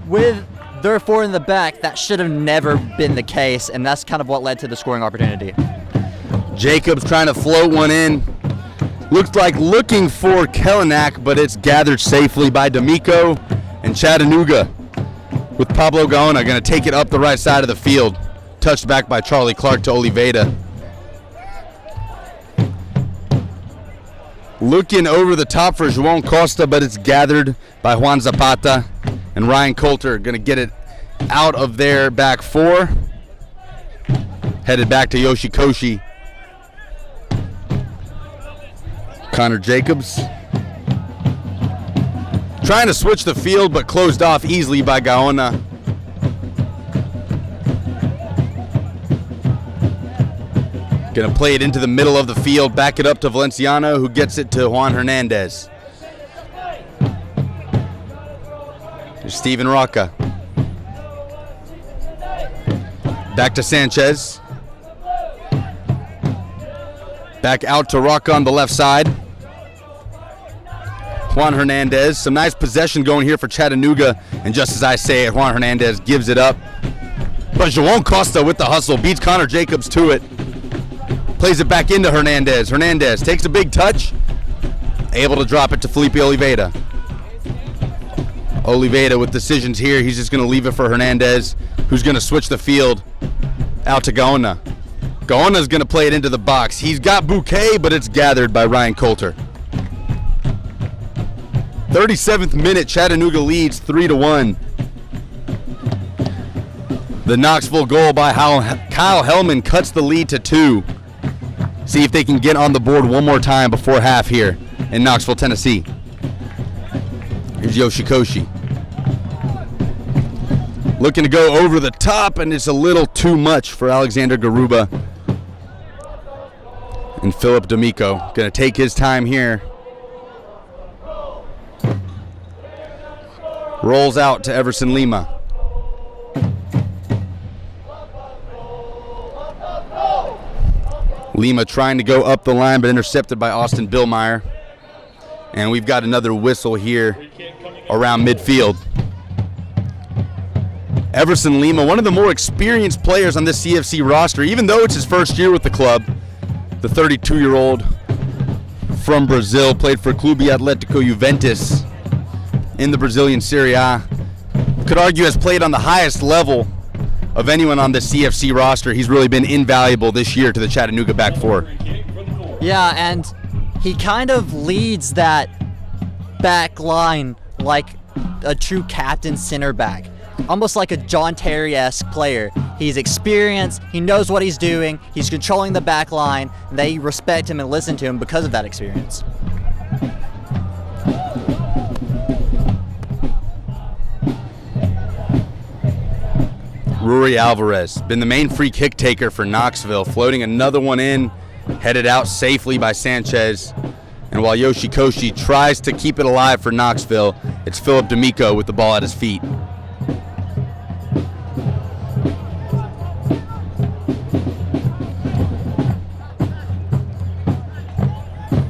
With their 4 in the back, that should have never been the case, and that's kind of what led to the scoring opportunity. Jacobs trying to float one in. Looks like looking for Kellenak, but it's gathered safely by D'Amico, and Chattanooga with Pablo Gaona going to take it up the right side of the field. Touched back by Charlie Clark to Oliveira. Looking over the top for João Costa, but it's gathered by Juan Zapata, and Ryan Coulter going to get it out of their back 4. Headed back to Yoshikoshi. Connor Jacobs trying to switch the field, but closed off easily by Gaona. Gonna play it into the middle of the field, back it up to Valenciano, who gets it to Juan Hernandez. There's Steven Rocca. Back to Sanchez. Back out to Rocca on the left side. Juan Hernandez, some nice possession going here for Chattanooga, and just as I say it, Juan Hernandez gives it up. But João Costa with the hustle, beats Connor Jacobs to it. Plays it back into Hernandez. Hernandez takes a big touch, able to drop it to Felipe Oliveira. Oliveira with decisions here, he's just going to leave it for Hernandez, who's going to switch the field out to Gaona. Gaona's going to play it into the box. He's got Bouquet, but it's gathered by Ryan Coulter. 37th minute, Chattanooga leads 3-1. The Knoxville goal by Kyle Hellman cuts the lead to 2. See if they can get on the board one more time before half here in Knoxville, Tennessee. Here's Yoshikoshi. Looking to go over the top, and it's a little too much for Alexander Garuba. And Philip D'Amico going to take his time here. Rolls out to Everson Lima. Lima trying to go up the line, but intercepted by Austin Billmeyer. And we've got another whistle here around midfield. Everson Lima, one of the more experienced players on this CFC roster, even though it's his first year with the club. The 32-year-old from Brazil played for Clube Atletico Juventus in the Brazilian Serie A. Could argue has played on the highest level of anyone on the CFC roster. He's really been invaluable this year to the Chattanooga back four. Yeah, and he kind of leads that back line like a true captain center back. Almost like a John Terry-esque player. He's experienced, he knows what he's doing, he's controlling the back line, and they respect him and listen to him because of that experience. Ruri Alvarez, been the main free kick taker for Knoxville, floating another one in, headed out safely by Sanchez. And while Yoshikoshi tries to keep it alive for Knoxville, it's Philip D'Amico with the ball at his feet.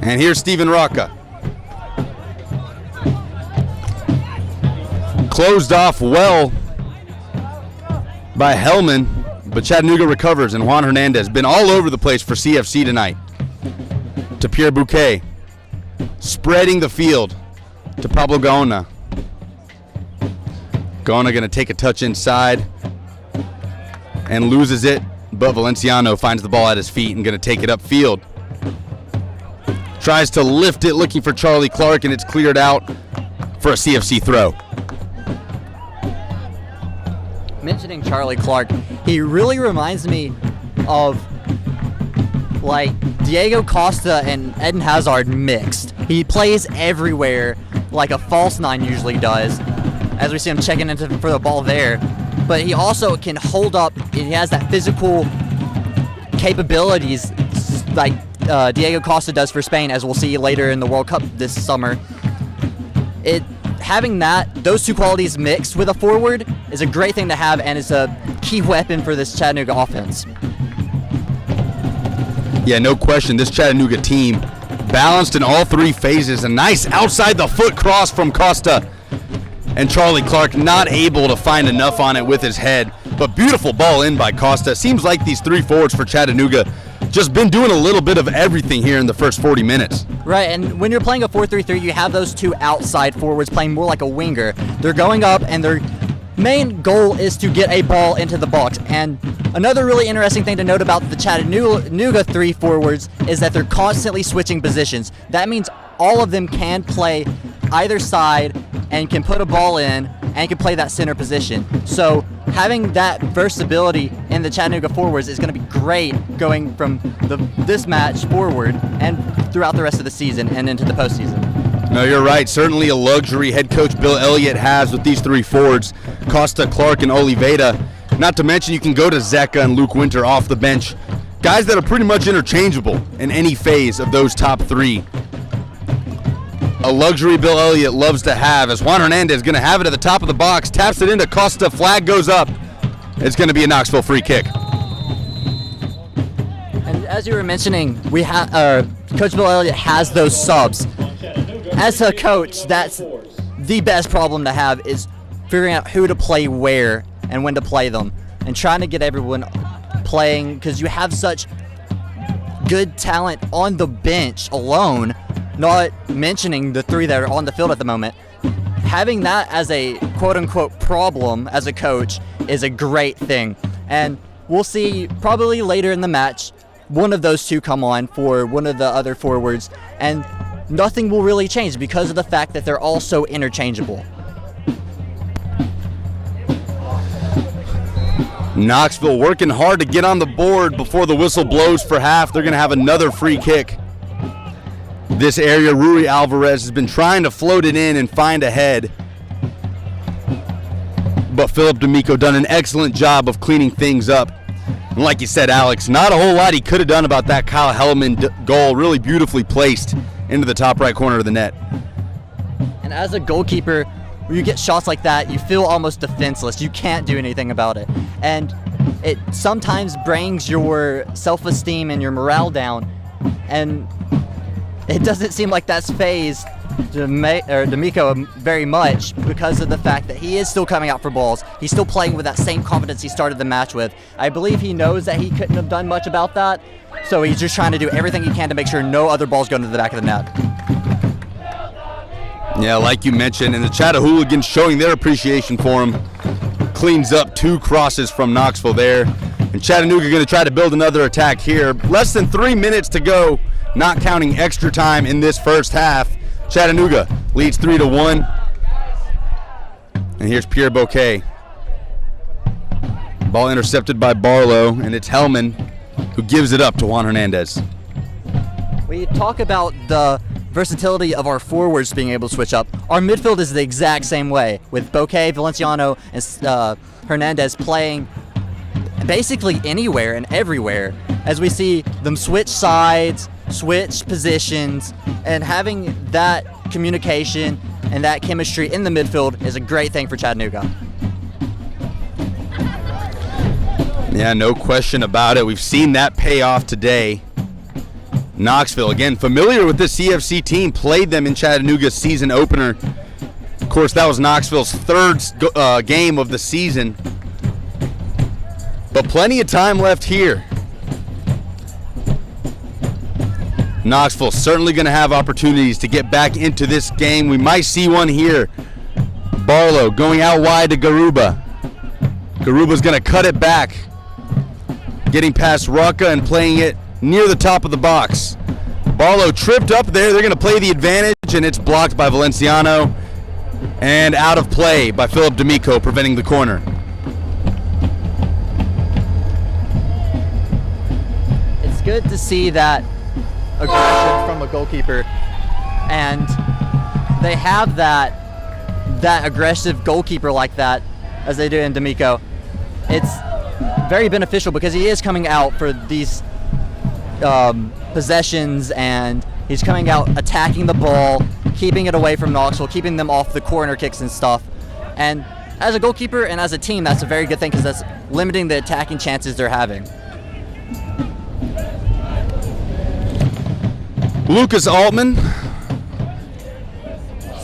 And here's Steven Rocca. Closed off well by Hellman, but Chattanooga recovers, and Juan Hernandez been all over the place for CFC tonight. To Pierre Bouquet, spreading the field to Pablo Gaona. Gaona going to take a touch inside and loses it, but Valenciano finds the ball at his feet and going to take it upfield. Tries to lift it, looking for Charlie Clark, and it's cleared out for a CFC throw. Mentioning Charlie Clark, he really reminds me of like Diego Costa and Eden Hazard mixed. He plays everywhere like a false nine usually does, as we see him checking into for the ball there. But he also can hold up. He has that physical capabilities like Diego Costa does for Spain, as we'll see later in the World Cup this summer. Having those two qualities mixed with a forward is a great thing to have, and it's a key weapon for this Chattanooga offense. Yeah, no question. This Chattanooga team balanced in all three phases. A nice outside the foot cross from Costa, and Charlie Clark not able to find enough on it with his head. But beautiful ball in by Costa. Seems like these three forwards for Chattanooga just been doing a little bit of everything here in the first 40 minutes. Right, and when you're playing a 4-3-3, you have those two outside forwards playing more like a winger. They're going up, and their main goal is to get a ball into the box. And another really interesting thing to note about the Chattanooga three forwards is that they're constantly switching positions. That means all of them can play either side and can put a ball in and can play that center position. So having that versatility in the Chattanooga forwards is going to be great going from this match forward and throughout the rest of the season and into the postseason. No, you're right. Certainly a luxury head coach Bill Elliott has with these three forwards, Costa, Clark, and Oliveira. Not to mention you can go to Zeka and Luke Winter off the bench. Guys that are pretty much interchangeable in any phase of those top three. A luxury Bill Elliott loves to have, as Juan Hernandez is going to have it at the top of the box, taps it into Costa, flag goes up. It's going to be a Knoxville free kick. And as you were mentioning, Coach Bill Elliott has those subs. As a coach, that's the best problem to have, is figuring out who to play where and when to play them, and trying to get everyone playing, because you have such good talent on the bench alone, not mentioning the three that are on the field at the moment. Having that as a quote-unquote problem as a coach is a great thing. And we'll see probably later in the match one of those two come on for one of the other forwards, and nothing will really change because of the fact that they're all so interchangeable. Knoxville working hard to get on the board before the whistle blows for half. They're going to have another free kick. This area, Rui Alvarez has been trying to float it in and find a head. But Philip D'Amico done an excellent job of cleaning things up. And like you said, Alex, not a whole lot he could have done about that Kyle Hellman goal. Really beautifully placed into the top right corner of the net. And as a goalkeeper, when you get shots like that, you feel almost defenseless. You can't do anything about it. And it sometimes brings your self-esteem and your morale down. And it doesn't seem like that's phased D'Amico very much because of the fact that he is still coming out for balls. He's still playing with that same confidence he started the match with. I believe he knows that he couldn't have done much about that, so he's just trying to do everything he can to make sure no other balls go into the back of the net. Yeah, like you mentioned, and the Chattanooga showing their appreciation for him. Cleans up 2 crosses from Knoxville there. And Chattanooga going to try to build another attack here. Less than 3 minutes to go, not counting extra time in this first half. Chattanooga leads 3-1. And here's Pierre Bouquet. Ball intercepted by Barlow, and it's Hellman who gives it up to Juan Hernandez. We talk about the versatility of our forwards being able to switch up. Our midfield is the exact same way, with Bouquet, Valenciano, and Hernandez playing basically anywhere and everywhere, as we see them switch sides, switch positions, and having that communication and that chemistry in the midfield is a great thing for Chattanooga. Yeah, no question about it. We've seen that pay off today. Knoxville, again, familiar with this CFC team, played them in Chattanooga's season opener. Of course, that was Knoxville's 3rd game of the season. But plenty of time left here. Knoxville certainly going to have opportunities to get back into this game. We might see one here. Barlow going out wide to Garuba. Garuba's going to cut it back. Getting past Rucka and playing it near the top of the box. Barlow tripped up there. They're going to play the advantage, and it's blocked by Valenciano. And out of play by Philip D'Amico, preventing the corner. It's good to see that aggression from a goalkeeper, and they have that aggressive goalkeeper like that as they do in D'Amico. It's very beneficial because he is coming out for these possessions, and he's coming out attacking the ball, keeping it away from Knoxville, keeping them off the corner kicks and stuff. And as a goalkeeper and as a team, that's a very good thing because that's limiting the attacking chances they're having. Lucas Altman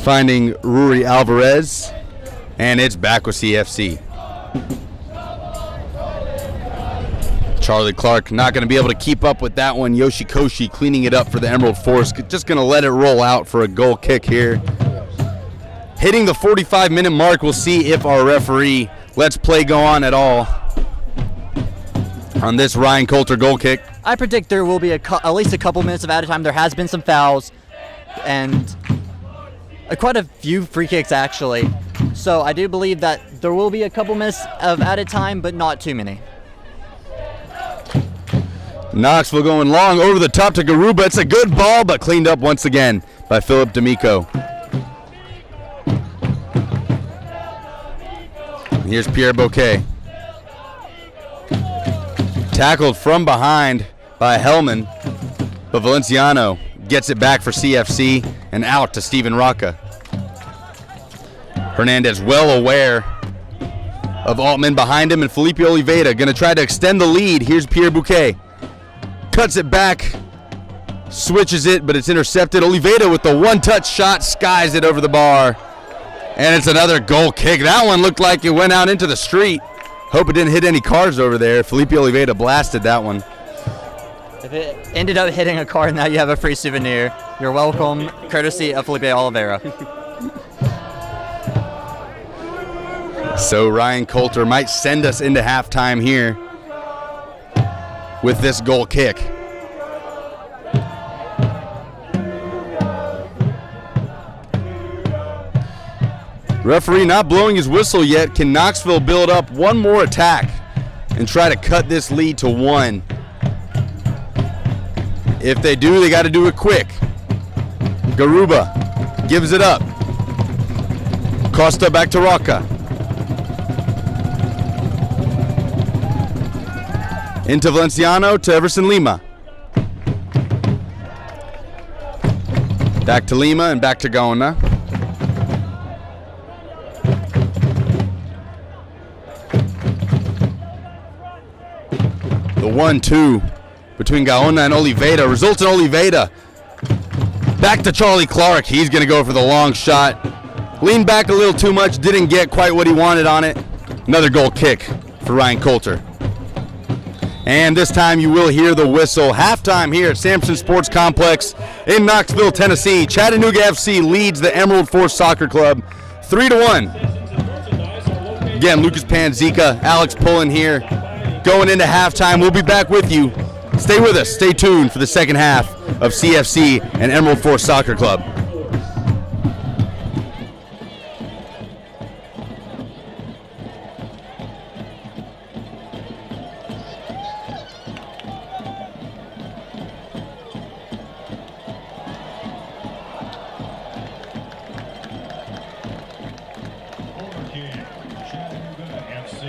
finding Ruri Alvarez, and it's back with CFC. Charlie Clark not going to be able to keep up with that one. Yoshikoshi cleaning it up for the Emerald Force. Just going to let it roll out for a goal kick here. Hitting the 45-minute mark, we'll see if our referee lets play go on at all on this Ryan Coulter goal kick. I predict there will be at least a couple minutes of added time. There has been some fouls and quite a few free kicks actually. So I do believe that there will be a couple minutes of added time, but not too many. Knoxville going long over the top to Garuba. It's a good ball, but cleaned up once again by Philip D'Amico. Here's Pierre Bouquet. Tackled from behind by Hellman, but Valenciano gets it back for CFC and out to Steven Rocca. Hernandez well aware of Altman behind him, and Felipe Oliveira going to try to extend the lead. Here's Pierre Bouquet. Cuts it back, switches it, but it's intercepted. Oliveira with the one-touch shot, skies it over the bar. And it's another goal kick. That one looked like it went out into the street. Hope it didn't hit any cars over there. Felipe Oliveira blasted that one. If it ended up hitting a car, now you have a free souvenir. You're welcome, courtesy of Felipe Oliveira. So Ryan Coulter might send us into halftime here with this goal kick. Referee not blowing his whistle yet. Can Knoxville build up one more attack and try to cut this lead to 1. If they do, they got to do it quick. Garuba gives it up. Costa back to Rocca. Into Valenciano to Everson Lima. Back to Lima and back to Gaona. The 1-2 between Gaona and Oliveira results in Oliveira. Back to Charlie Clark. He's going to go for the long shot. Leaned back a little too much. Didn't get quite what he wanted on it. Another goal kick for Ryan Coulter. And this time you will hear the whistle. Halftime here at Sansom Sports Complex in Knoxville, Tennessee. Chattanooga FC leads the Emerald Force Soccer Club 3-1. Again, Lucas Panzica, Alex Pullen here. Going into halftime, we'll be back with you. Stay with us. Stay tuned for the second half of CFC and Emerald Force Soccer Club. Chattanooga FC.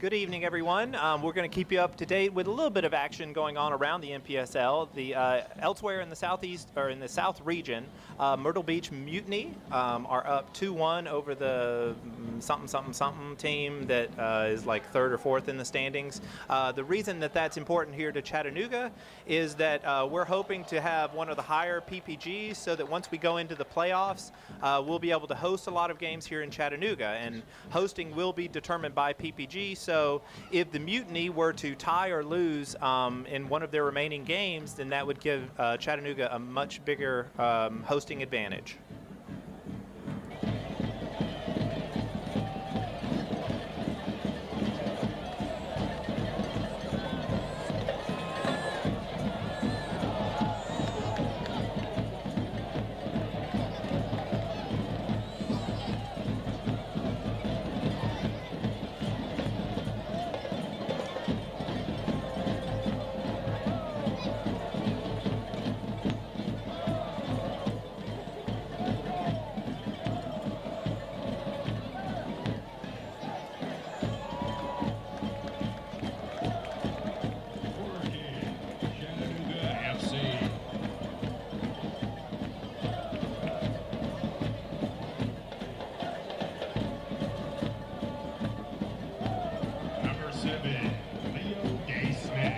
Good evening, everyone. We're going to keep you up to date with a little bit of action going on around the NPSL. Elsewhere in the southeast or in the south region, Myrtle Beach Mutiny are up 2-1 over the something team that is like third or fourth in the standings. The reason that that's important here to Chattanooga is that we're hoping to have one of the higher PPGs so that once we go into the playoffs, we'll be able to host a lot of games here in Chattanooga, and hosting will be determined by PPG. So if the Mutiny were to tie or lose in one of their remaining games, then that would give Chattanooga a much bigger hosting advantage. Chattanooga FC. Number 7, Leo Gay Smith.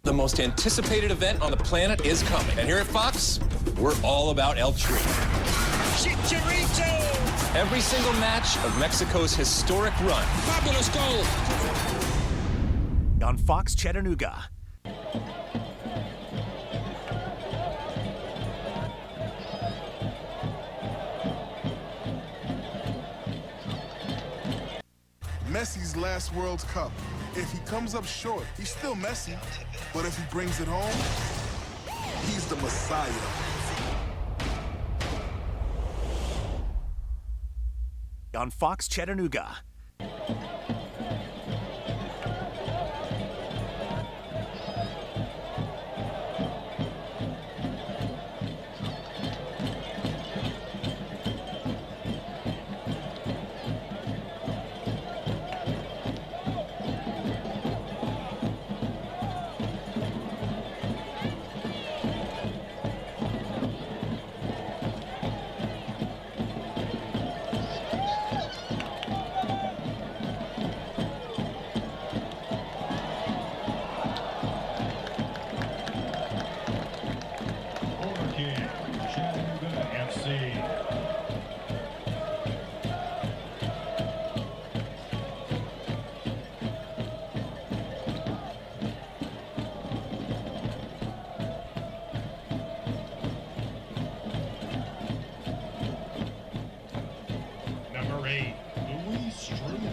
The most anticipated event on the planet is coming. And here at Fox, we're all about El Tri. Chicharito! Every single match of Mexico's historic run. Fabulous goal! On Fox Chattanooga. Messi's last World Cup. If he comes up short, he's still Messi. But if he brings it home, he's the Messiah. On Fox Chattanooga. Chattanooga FC. Number 8, Louis Strube.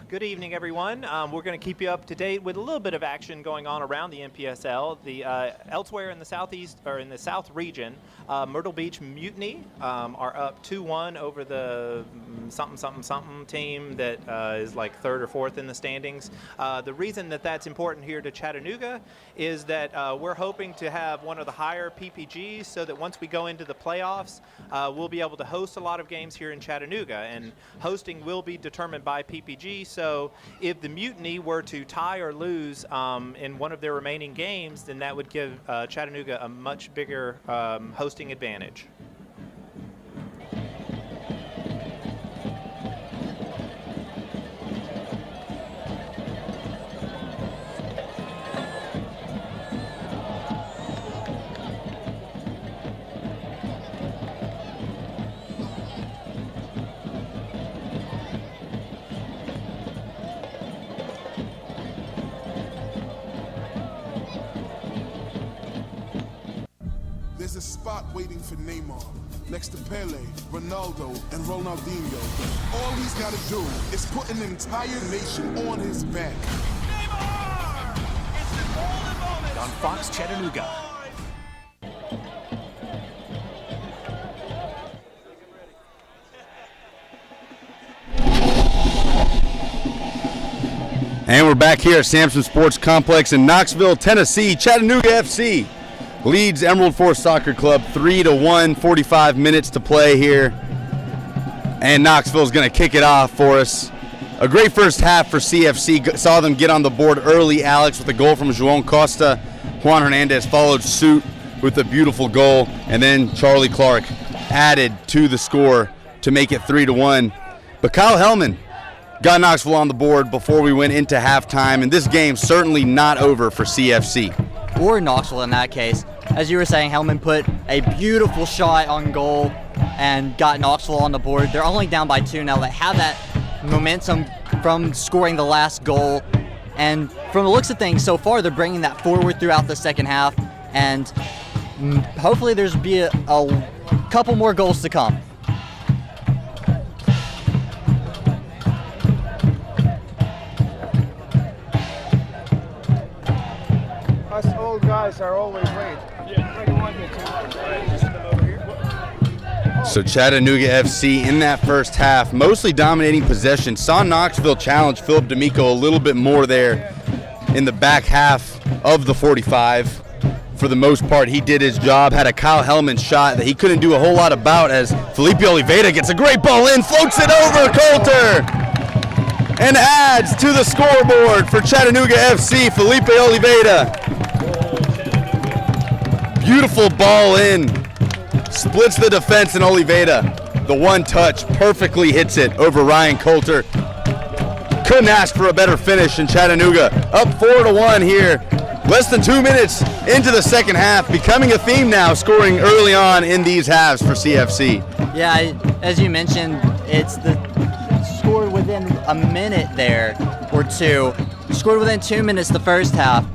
Good evening, everyone. We're going to keep you up to date with a little bit of action going on around the NPSL. The elsewhere in the southeast or in the south region, Myrtle Beach Mutiny are up 2-1 over the something team that is like third or fourth in the standings. The reason that that's important here to Chattanooga is that we're hoping to have one of the higher PPGs so that once we go into the playoffs, we'll be able to host a lot of games here in Chattanooga, and hosting will be determined by PPG. So if the Mutiny were to tie or lose in one of their remaining games, then that would give Chattanooga a much bigger hosting advantage. There's a spot waiting for Neymar, next to Pele, Ronaldo, and Ronaldinho. All he's got to do is put an entire nation on his back. On Fox Chattanooga. And we're back here at Sansom Sports Complex in Knoxville, Tennessee. Chattanooga FC leads Emerald Force Soccer Club 3-1, 45 minutes to play here. And Knoxville's going to kick it off for us. A great first half for CFC. Saw them get on the board early, Alex, with a goal from João Costa. Juan Hernandez followed suit with a beautiful goal. And then Charlie Clark added to the score to make it 3-1. But Kyle Hellman got Knoxville on the board before we went into halftime. And this game's certainly not over for CFC. Or Knoxville in that case. As you were saying, Hellman put a beautiful shot on goal and got Knoxville on the board. They're only down by 2 now. They have that momentum from scoring the last goal. And from the looks of things so far, they're bringing that forward throughout the second half. And hopefully there's be a couple more goals to come. Us old guys are always late. Where do you want me to? Just come over here. So Chattanooga FC in that first half, mostly dominating possession. Saw Knoxville challenge Philip D'Amico a little bit more there in the back half of the 45. For the most part, he did his job. Had a Kyle Hellman shot that he couldn't do a whole lot about as Felipe Oliveira gets a great ball in, floats it over Coulter, and adds to the scoreboard for Chattanooga FC, Felipe Oliveira. Beautiful ball in, splits the defense, and Oliveira, the one touch, perfectly hits it over Ryan Coulter. Couldn't ask for a better finish in Chattanooga. Up 4-1 here, less than 2 minutes into the second half, becoming a theme now, scoring early on in these halves for CFC. Yeah, as you mentioned, it's the scored within a minute there or two. Scored within 2 minutes the first half,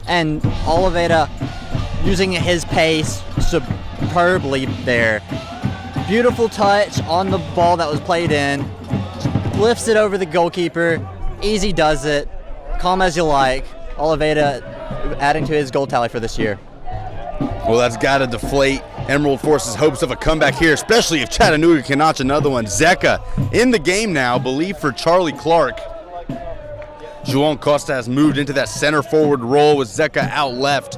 and Oliveira using his pace superbly there. Beautiful touch on the ball that was played in. Lifts it over the goalkeeper. Easy does it. Calm as you like. Oliveira adding to his goal tally for this year. Well, that's got to deflate Emerald Force's hopes of a comeback here, especially if Chattanooga can notch another one. Zeka in the game now, believe for Charlie Clark. João Costa has moved into that center forward role with Zeka out left.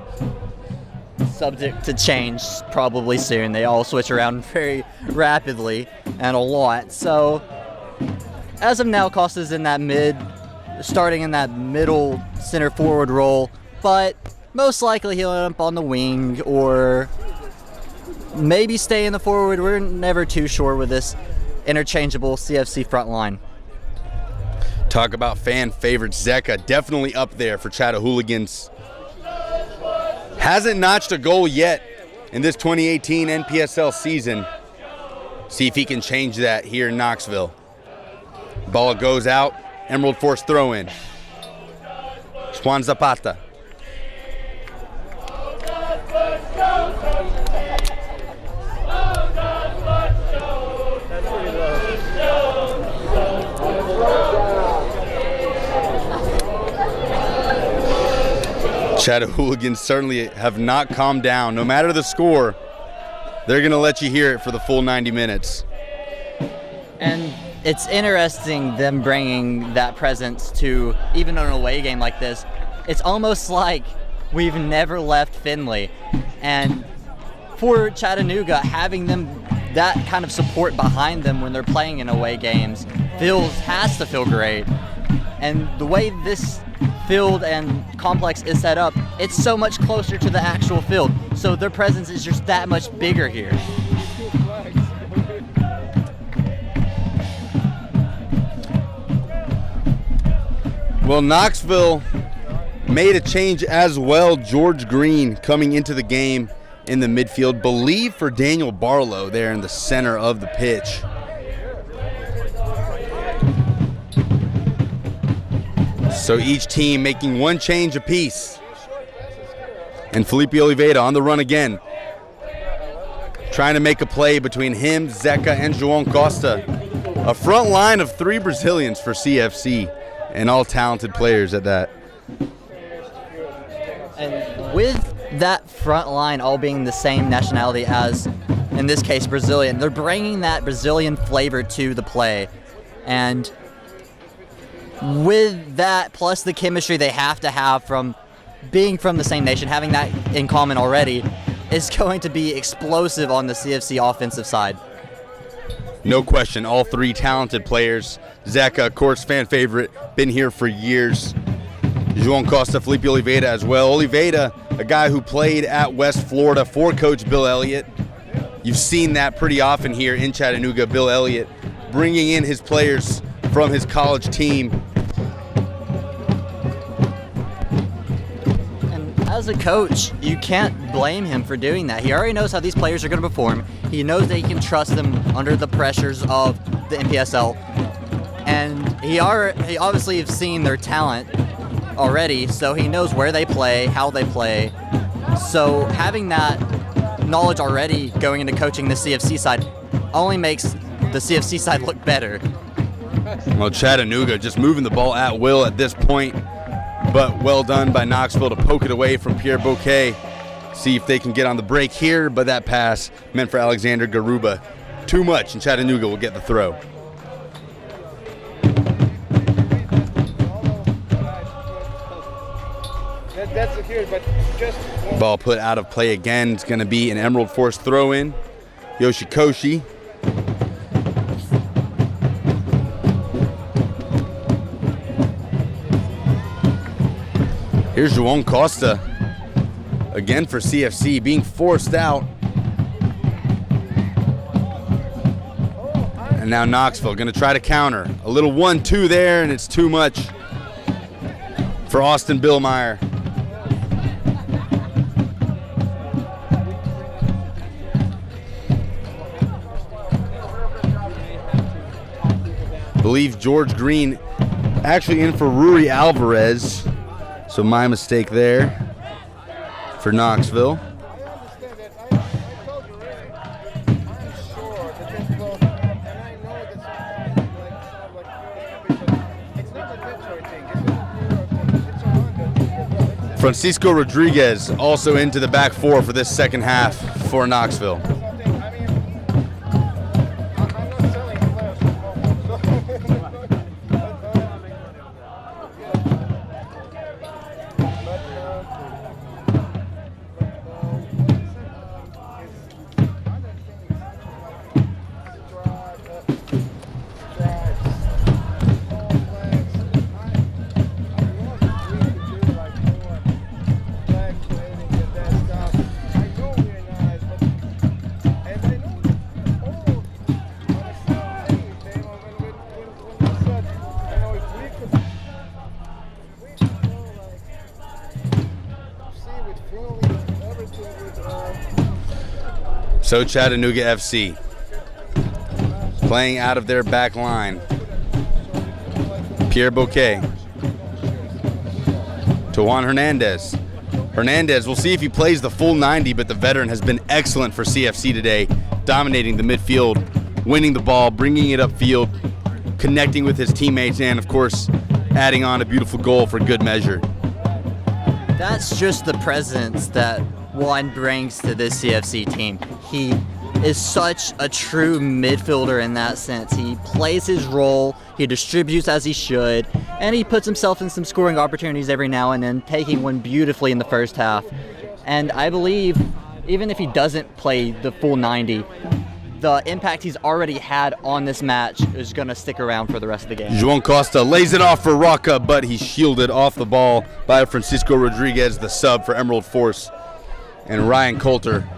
Subject to change probably soon. They all switch around very rapidly and a lot. So as of now, Costa's in that starting in that middle center forward role, but most likely he'll end up on the wing or maybe stay in the forward. We're never too sure with this interchangeable CFC front line. Talk about fan favorite, Zeka, definitely up there for Chattahooligans. Hasn't notched a goal yet in this 2018 NPSL season. See if he can change that here in Knoxville. Ball goes out, Emerald Force throw in. Juan Zapata. Chattanooga certainly have not calmed down. No matter the score, they're going to let you hear it for the full 90 minutes. And it's interesting them bringing that presence to even an away game like this. It's almost like we've never left Findlay. And for Chattanooga, having them that kind of support behind them when they're playing in away games has to feel great. And the way this field and complex is set up, it's so much closer to the actual field. So their presence is just that much bigger here. Well, Knoxville made a change as well. George Green coming into the game in the midfield, believe for Daniel Barlow there in the center of the pitch. So each team making one change apiece. And Felipe Oliveira on the run again, trying to make a play between him, Zeca, and João Costa. A front line of 3 Brazilians for CFC, and all talented players at that. And with that front line all being the same nationality as, in this case, Brazilian, they're bringing that Brazilian flavor to the play. And with that, plus the chemistry they have to have from being from the same nation, having that in common already, is going to be explosive on the CFC offensive side. No question, all 3 talented players. Zeca, of course, fan favorite, been here for years. João Costa, Felipe Oliveira as well. Oliveira, a guy who played at West Florida for Coach Bill Elliott. You've seen that pretty often here in Chattanooga. Bill Elliott bringing in his players from his college team. And as a coach, you can't blame him for doing that. He already knows how these players are going to perform. He knows that he can trust them under the pressures of the NPSL. And he obviously has seen their talent already, so he knows where they play, how they play. So having that knowledge already going into coaching the CFC side only makes the CFC side look better. Well, Chattanooga just moving the ball at will at this point, but well done by Knoxville to poke it away from Pierre Bouquet. See if they can get on the break here, but that pass meant for Alexander Garuba. Too much, and Chattanooga will get the throw. That's secure, but just Ball put out of play again. It's going to be an Emerald Force throw-in. Yoshikoshi. Here's João Costa again for CFC, being forced out. And now Knoxville going to try to counter. A little 1-2 there, and it's too much for Austin Billmeyer. Believe George Green actually in for Ruri Alvarez. So my mistake there for Knoxville. Francisco Rodriguez also into the back 4 for this second half for Knoxville. So Chattanooga FC playing out of their back line. Pierre Bouquet to Juan Hernandez. Hernandez, we'll see if he plays the full 90, but the veteran has been excellent for CFC today, dominating the midfield, winning the ball, bringing it upfield, connecting with his teammates, and of course, adding on a beautiful goal for good measure. That's just the presence that Juan brings to this CFC team. He is such a true midfielder in that sense. He plays his role, he distributes as he should, and he puts himself in some scoring opportunities every now and then, taking one beautifully in the first half. And I believe, even if he doesn't play the full 90, the impact he's already had on this match is going to stick around for the rest of the game. Juan Costa lays it off for Rocca, but he's shielded off the ball by Francisco Rodriguez, the sub for Emerald Force. And Ryan Coulter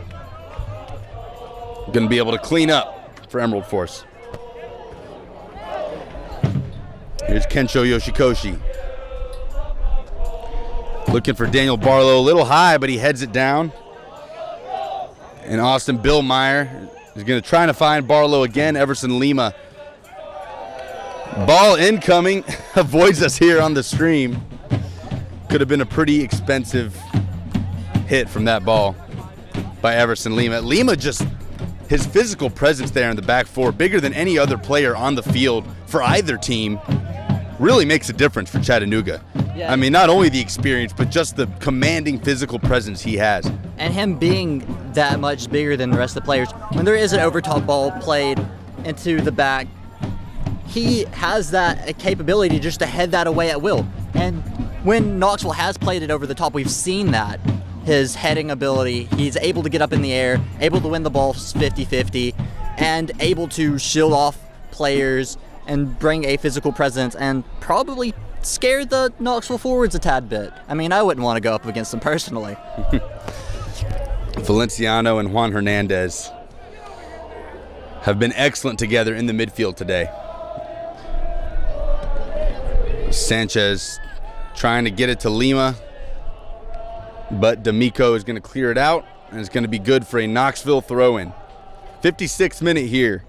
going to be able to clean up for Emerald Force. Here's Kensho Yoshikoshi. Looking for Daniel Barlow, a little high, but he heads it down. And Austin Billmeyer is going to try to find Barlow again. Everson Lima. Ball incoming. Avoids us here on the stream. Could have been a pretty expensive hit from that ball by Everson Lima. Lima just, his physical presence there in the back four, bigger than any other player on the field for either team, really makes a difference for Chattanooga. Yeah. I mean, not only the experience, but just the commanding physical presence he has. And him being that much bigger than the rest of the players, when there is an overtop ball played into the back, he has that capability just to head that away at will. And when Knoxville has played it over the top, we've seen that. His heading ability, he's able to get up in the air, able to win the ball 50-50, and able to shield off players and bring a physical presence and probably scare the Knoxville forwards a tad bit. I mean, I wouldn't want to go up against them personally. Valenciano and Juan Hernandez have been excellent together in the midfield today. Sanchez trying to get it to Lima, but D'Amico is going to clear it out, and it's going to be good for a Knoxville throw-in. 56th minute here.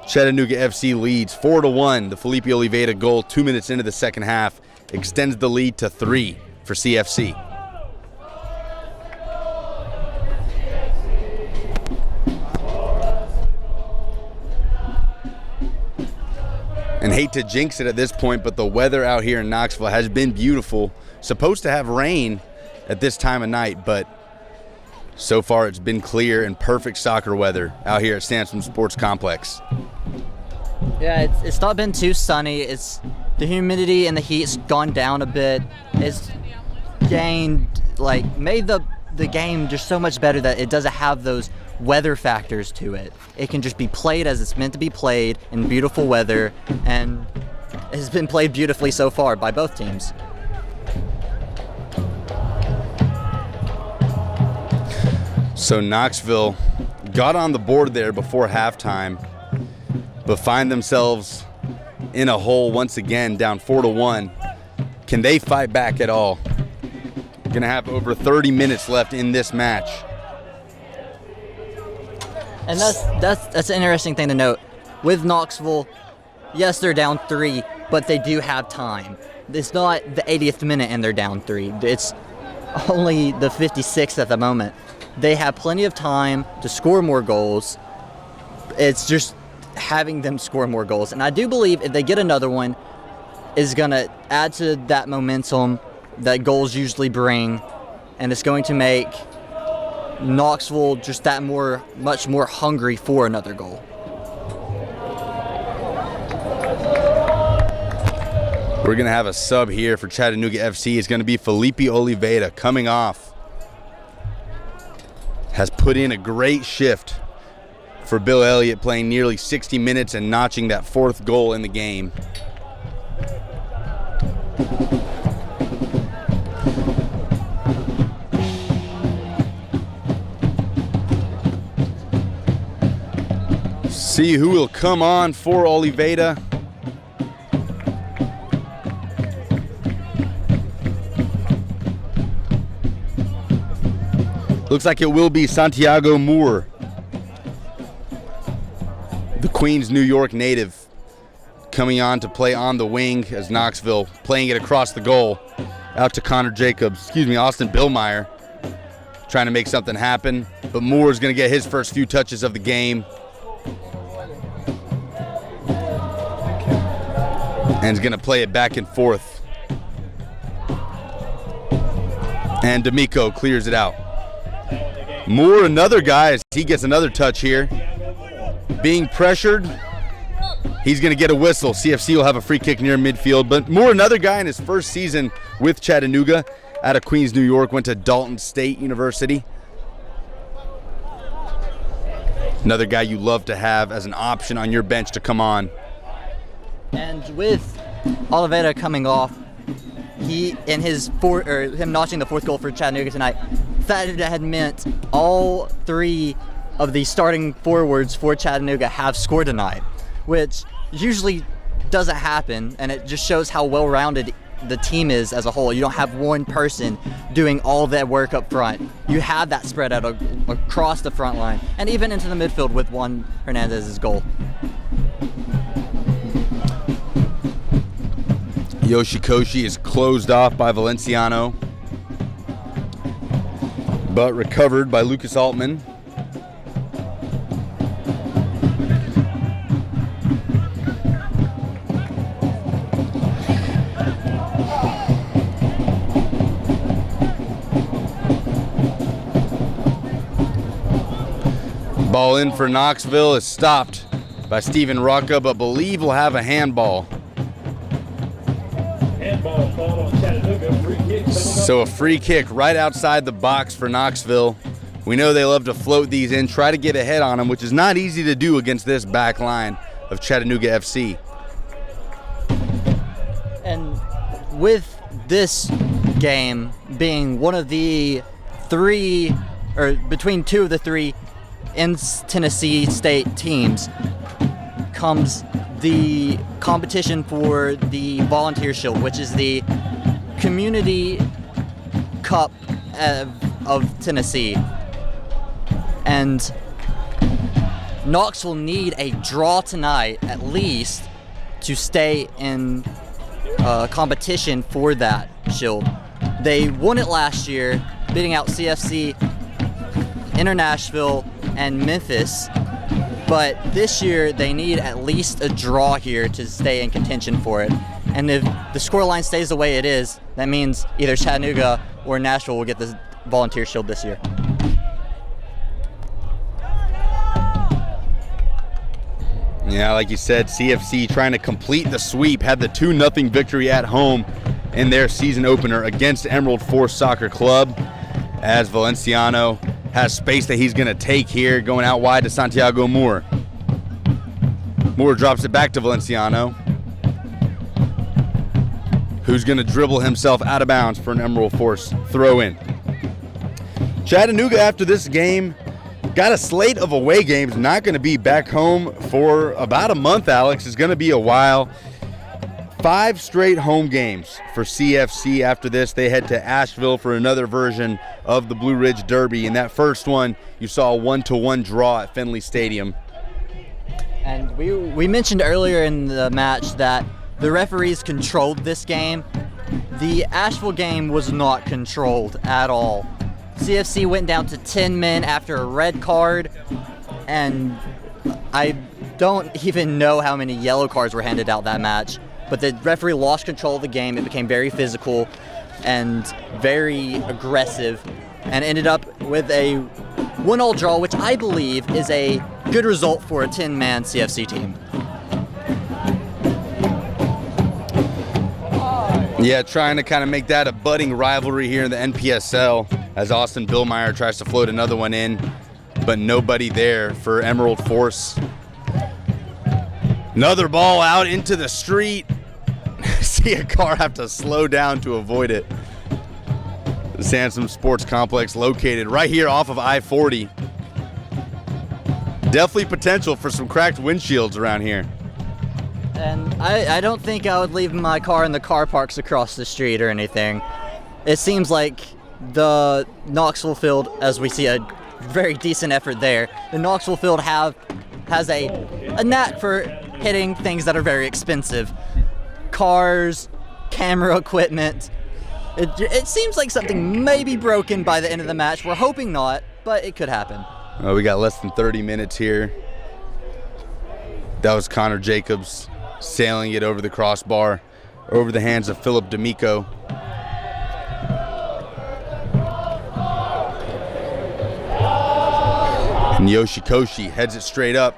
Chattanooga FC leads 4-1. The Felipe Oliveira goal 2 minutes into the second half extends the lead to 3 for CFC. And hate to jinx it at this point, but the weather out here in Knoxville has been beautiful. Supposed to have rain at this time of night, but so far it's been clear and perfect soccer weather out here at Sansom Sports Complex. Yeah, it's not been too sunny. It's the humidity and the heat's gone down a bit. It's made the game just so much better that it doesn't have those weather factors to it. It can just be played as it's meant to be played in beautiful weather, and it's been played beautifully so far by both teams. So Knoxville got on the board there before halftime, but find themselves in a hole once again, down 4-1. Can they fight back at all? Gonna have over 30 minutes left in this match. And that's an interesting thing to note. With Knoxville, yes, they're down 3, but they do have time. It's not the 80th minute and they're down 3. It's only the 56th at the moment. They have plenty of time to score more goals. It's just having them score more goals. And I do believe if they get another one, is going to add to that momentum that goals usually bring. And it's going to make Knoxville just that much more hungry for another goal. We're going to have a sub here for Chattanooga FC. It's going to be Felipe Oliveira coming off. Has put in a great shift for Bill Elliott, playing nearly 60 minutes and notching that 4th goal in the game. See who will come on for Oliveira. Looks like it will be Santiago Moore, the Queens, New York native, coming on to play on the wing as Knoxville playing it across the goal out to Austin Billmeyer, trying to make something happen. But Moore is going to get his first few touches of the game. And is going to play it back and forth. And D'Amico clears it out. Moore, another guy, as he gets another touch here. Being pressured, he's going to get a whistle. CFC will have a free kick near midfield. But Moore, another guy in his first season with Chattanooga out of Queens, New York, went to Dalton State University. Another guy you love to have as an option on your bench to come on. And with Oliveira coming off, him notching the 4th goal for Chattanooga tonight, that had meant all 3 of the starting forwards for Chattanooga have scored tonight, which usually doesn't happen, and it just shows how well-rounded the team is as a whole. You don't have one person doing all that work up front. You have that spread out across the front line and even into the midfield with Juan Hernandez's goal. Yoshikoshi is closed off by Valenciano, but recovered by Lucas Altman. Ball in for Knoxville is stopped by Steven Rocca, but believe we'll have a handball. Handball called on Chattanooga. Free kick. So a free kick right outside the box for Knoxville. We know they love to float these in, try to get ahead on them, which is not easy to do against this back line of Chattanooga FC. And with this game being one of the 3, or between 2 of the 3 in Tennessee State teams, comes the competition for the Volunteer Shield, which is the Community Cup of Tennessee. And Knoxville need a draw tonight at least to stay in competition for that shield. They won it last year, beating out CFC, Nashville, and Memphis. But this year, they need at least a draw here to stay in contention for it. And if the scoreline stays the way it is, that means either Chattanooga or Nashville will get the Volunteer Shield this year. Yeah, like you said, CFC trying to complete the sweep, had the 2-0 victory at home in their season opener against Emerald Force Soccer Club, as Valenciano has space that he's going to take here, going out wide to Santiago Moore. Moore drops it back to Valenciano, who's going to dribble himself out of bounds for an Emerald Force throw-in. Chattanooga, after this game, got a slate of away games, not going to be back home for about a month, Alex. It's going to be a while. 5 straight home games for CFC. After this, they head to Asheville for another version of the Blue Ridge Derby. In that first one, you saw a 1-1 draw at Finley Stadium. And we mentioned earlier in the match that the referees controlled this game. The Asheville game was not controlled at all. CFC went down to 10 men after a red card, and I don't even know how many yellow cards were handed out that match. But the referee lost control of the game. It became very physical and very aggressive, and ended up with a 1-1 draw, which I believe is a good result for a 10-man CFC team. Yeah, trying to kind of make that a budding rivalry here in the NPSL as Austin Billmeyer tries to float another one in, but nobody there for Emerald Force. Another ball out into the street. See a car have to slow down to avoid it. The Sansom Sports Complex located right here off of I-40. Definitely potential for some cracked windshields around here. And I don't think I would leave my car in the car parks across the street or anything. It seems like the Knoxville field, as we see a very decent effort there, the Knoxville field has a knack for hitting things that are very expensive. Cars, camera equipment. It seems like something may be broken by the end of the match. We're hoping not, but it could happen. We got less than 30 minutes here. That was Connor Jacobs sailing it over the crossbar, over the hands of Philip D'Amico. And Yoshikoshi heads it straight up.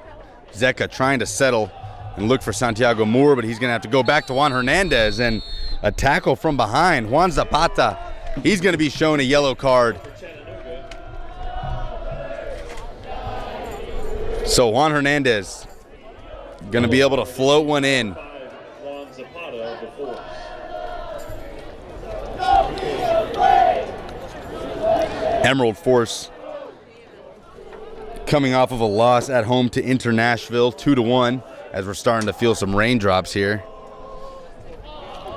Zeka trying to settle and look for Santiago Moore, but he's going to have to go back to Juan Hernandez, and a tackle from behind. Juan Zapata, he's going to be shown a yellow card. So Juan Hernandez going to be able to float one in. Juan Zapata of the Force. Emerald Force coming off of a loss at home to Inter-Nashville, 2-1, as we're starting to feel some raindrops here.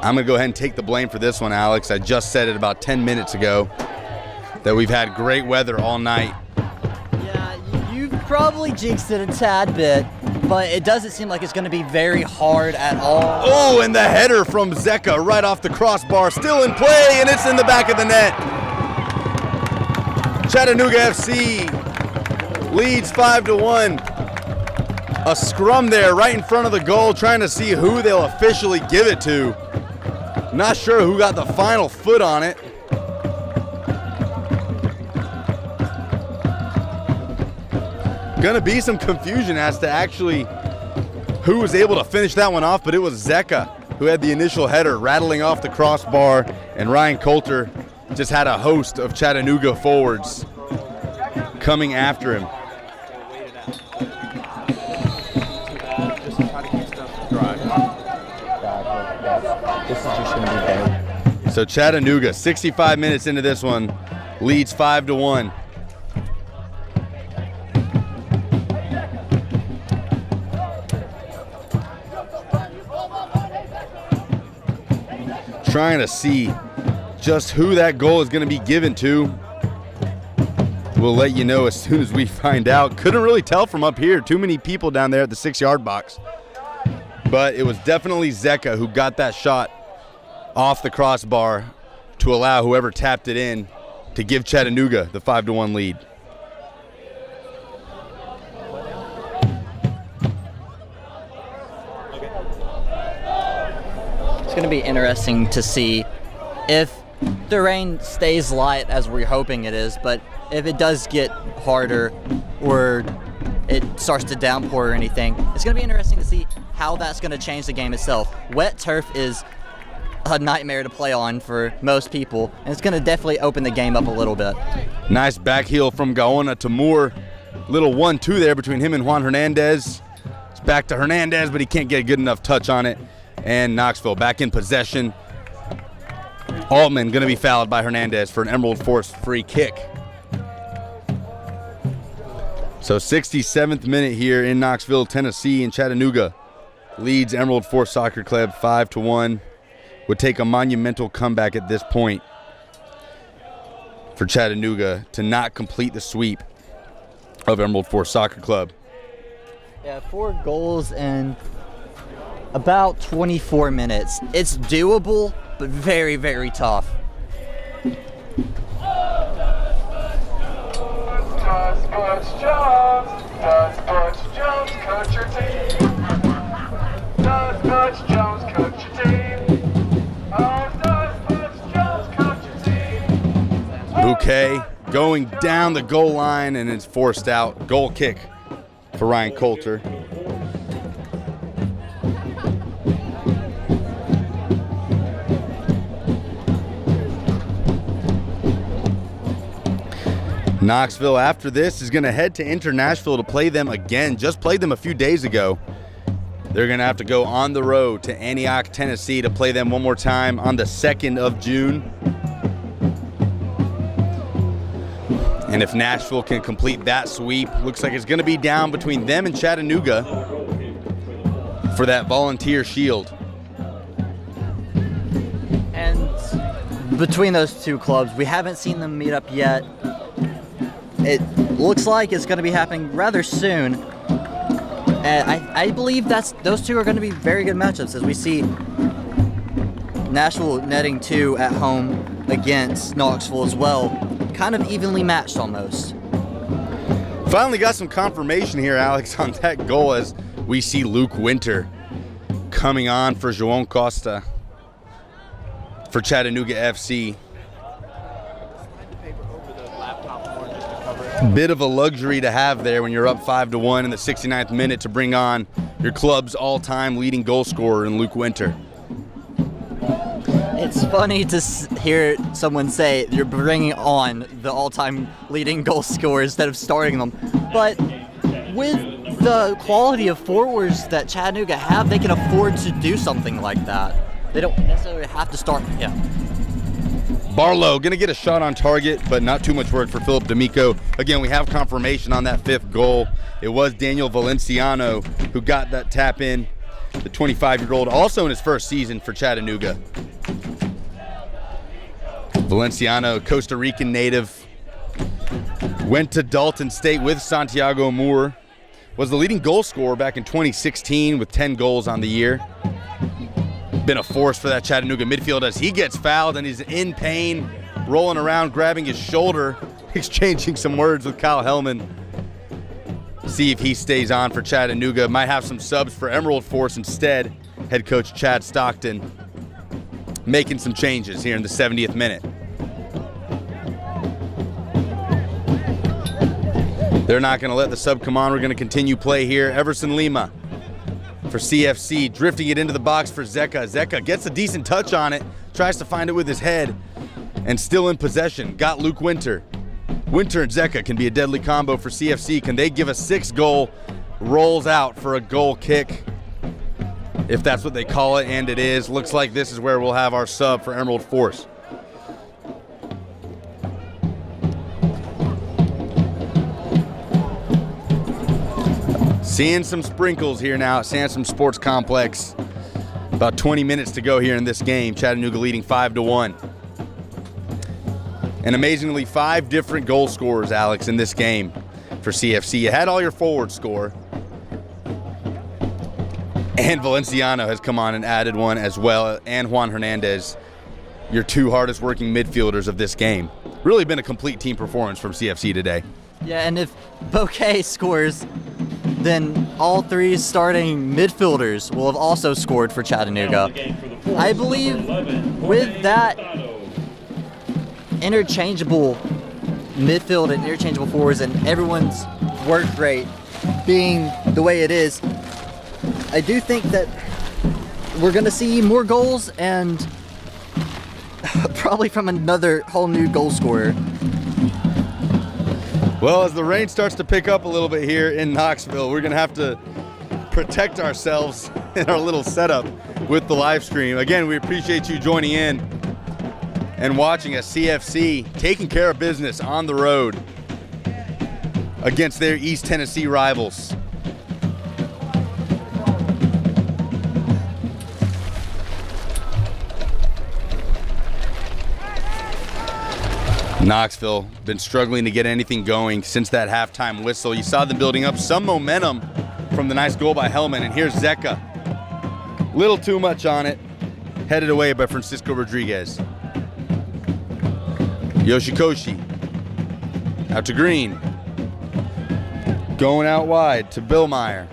I'm going to go ahead and take the blame for this one, Alex. I just said it about 10 minutes ago that we've had great weather all night. Yeah, you probably jinxed it a tad bit, but it doesn't seem like it's going to be very hard at all. Oh, and the header from Zeka right off the crossbar, still in play, and it's in the back of the net. Chattanooga FC leads 5-1. A scrum there right in front of the goal, trying to see who they'll officially give it to. Not sure who got the final foot on it. Gonna be some confusion as to actually who was able to finish that one off, but it was Zeka who had the initial header rattling off the crossbar, and Ryan Coulter just had a host of Chattanooga forwards coming after him. So Chattanooga, 65 minutes into this one, leads 5-1. Trying to see just who that goal is going to be given to. We'll let you know as soon as we find out. Couldn't really tell from up here. Too many people down there at the 6-yard box. But it was definitely Zeka who got that shot off the crossbar to allow whoever tapped it in to give Chattanooga the 5-1 lead. It's going to be interesting to see if the rain stays light as we're hoping it is, but if it does get harder or it starts to downpour or anything, it's going to be interesting to see how that's going to change the game itself. Wet turf is a nightmare to play on for most people, and it's going to definitely open the game up a little bit. Nice back heel from Gaona to Moore. Little 1-2 there between him and Juan Hernandez. It's back to Hernandez, but he can't get a good enough touch on it. And Knoxville back in possession. Altman going to be fouled by Hernandez for an Emerald Force free kick. So 67th minute here in Knoxville, Tennessee, and Chattanooga leads Emerald Force Soccer Club 5-1. Would take a monumental comeback at this point for Chattanooga to not complete the sweep of Emerald Force Soccer Club. Yeah, 4 goals in about 24 minutes. It's doable, but very, very tough. Does Butch Jones coach your team? Does Butch Jones coach your team? Oh, does Butch Jones coach your team? Bouquet going down the goal line, and it's forced out. Goal kick for Ryan Coulter. Knoxville, after this, is going to head to Inter-Nashville to play them again. Just played them a few days ago. They're going to have to go on the road to Antioch, Tennessee to play them one more time on the 2nd of June. And if Nashville can complete that sweep, looks like it's going to be down between them and Chattanooga for that Volunteer Shield. And between those two clubs, we haven't seen them meet up yet. It looks like it's going to be happening rather soon. And I believe those two are going to be very good matchups, as we see Nashville netting 2 at home against Knoxville as well. Kind of evenly matched almost. Finally got some confirmation here, Alex, on that goal as we see Luke Winter coming on for João Costa for Chattanooga FC. Bit of a luxury to have there when you're up 5-1 in the 69th minute to bring on your club's all-time leading goal scorer in Luke Winter. It's funny to hear someone say you're bringing on the all-time leading goal scorer instead of starting them. But with the quality of forwards that Chattanooga have, they can afford to do something like that. They don't necessarily have to start him. Barlow going to get a shot on target, but not too much work for Philip D'Amico. Again, we have confirmation on that 5th goal. It was Daniel Valenciano who got that tap in, the 25-year-old, also in his first season for Chattanooga. Valenciano, Costa Rican native, went to Dalton State with Santiago Moore, was the leading goal scorer back in 2016 with 10 goals on the year. Been a force for that Chattanooga midfield as he gets fouled and he's in pain, rolling around, grabbing his shoulder, exchanging some words with Kyle Hellman. See if he stays on for Chattanooga. Might have some subs for Emerald Force instead. Head coach Chad Stockton making some changes here in the 70th minute. They're not going to let the sub come on. We're going to continue play here. Everson Lima for CFC, drifting it into the box for Zeka. Zeka gets a decent touch on it, tries to find it with his head, and still in possession. Got Luke Winter. Winter and Zeka can be a deadly combo for CFC. Can they give a 6th goal? Rolls out for a goal kick, if that's what they call it, and it is. Looks like this is where we'll have our sub for Emerald Force. Seeing some sprinkles here now at Sansom Sports Complex. About 20 minutes to go here in this game. Chattanooga leading 5-1. And amazingly, 5 different goal scorers, Alex, in this game for CFC. You had all your forwards score. And Valenciano has come on and added one as well. And Juan Hernandez, your 2 hardest working midfielders of this game. Really been a complete team performance from CFC today. Yeah, and if Bouquet scores, then all 3 starting midfielders will have also scored for Chattanooga. I believe with that interchangeable midfield and interchangeable forwards and everyone's work rate being the way it is, I do think that we're going to see more goals and probably from another whole new goal scorer. Well, as the rain starts to pick up a little bit here in Knoxville, we're going to have to protect ourselves in our little setup with the live stream. Again, we appreciate you joining in and watching us. CFC taking care of business on the road against their East Tennessee rivals. Knoxville been struggling to get anything going since that halftime whistle. You saw them building up some momentum from the nice goal by Hellman, and here's Zeka. Little too much on it. Headed away by Francisco Rodriguez. Yoshikoshi. Out to Green. Going out wide to Billmeyer.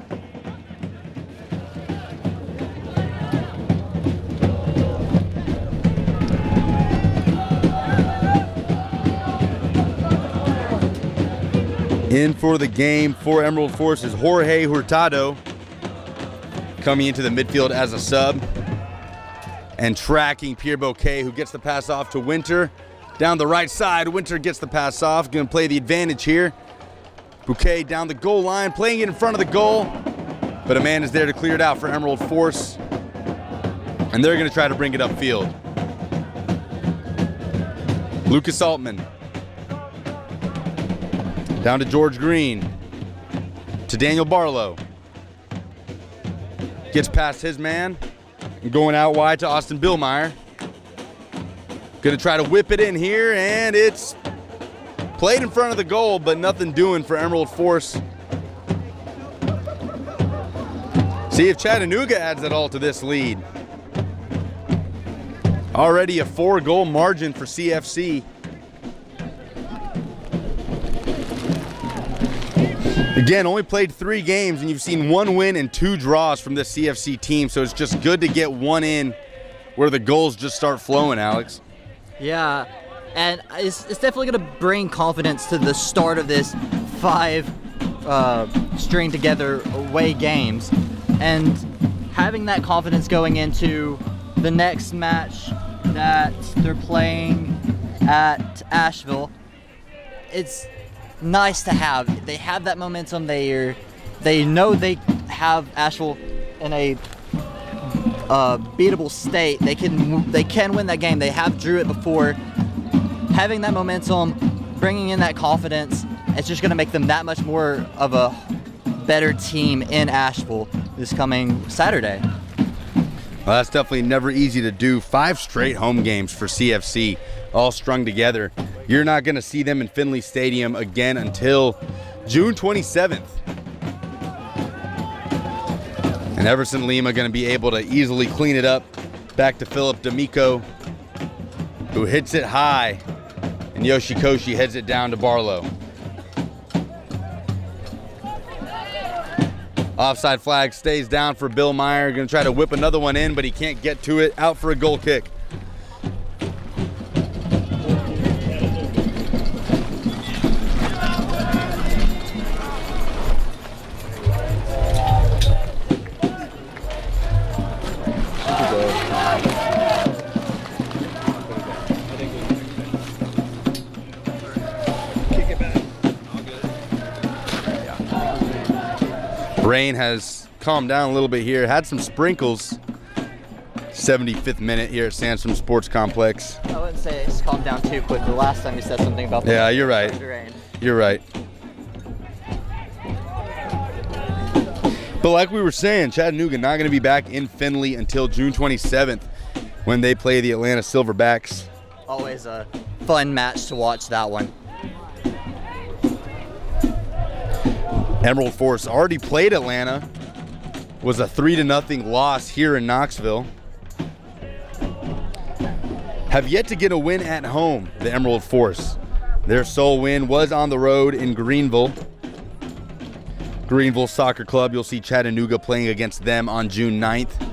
In for the game for Emerald Force is Jorge Hurtado, coming into the midfield as a sub and tracking Pierre Bouquet, who gets the pass off to Winter. Down the right side, Winter gets the pass off, going to play the advantage here. Bouquet down the goal line, playing it in front of the goal, but a man is there to clear it out for Emerald Force, and they're going to try to bring it upfield. Lucas Altman. Down to George Green, to Daniel Barlow. Gets past his man, and going out wide to Austin Billmeyer. Gonna try to whip it in here, and it's played in front of the goal, but nothing doing for Emerald Force. See if Chattanooga adds it all to this lead. Already a 4-goal margin for CFC. Again, only played 3 games, and you've seen 1 win and 2 draws from this CFC team, so it's just good to get one in where the goals just start flowing, Alex. Yeah, And it's definitely going to bring confidence to the start of this 5 string together away games. And having that confidence going into the next match that they're playing at Asheville, it's nice to have. They have that momentum. They know they have Asheville in a beatable state. They can win that game. They have drew it before. Having that momentum, bringing in that confidence, it's just going to make them that much more of a better team in Asheville this coming Saturday. Well, that's definitely never easy to do. 5 straight home games for CFC, all strung together. You're not going to see them in Finley Stadium again until June 27th. And Everson Lima going to be able to easily clean it up. Back to Philip D'Amico, who hits it high, and Yoshikoshi heads it down to Barlow. Offside flag stays down for Bill Meyer. Going to try to whip another one in, but he can't get to it. Out for a goal kick. Rain has calmed down a little bit here. Had some sprinkles. 75th minute here at Sansom Sports Complex. I wouldn't say it's calmed down too quick. The last time you said something about yeah, you're right. Rain. You're right. But like we were saying, Chattanooga not going to be back in Finley until June 27th when they play the Atlanta Silverbacks. Always a fun match to watch, that one. Emerald Force already played Atlanta. Was a 3-0 loss here in Knoxville. Have yet to get a win at home, the Emerald Force. Their sole win was on the road in Greenville. Greenville Soccer Club, you'll see Chattanooga playing against them on June 9th.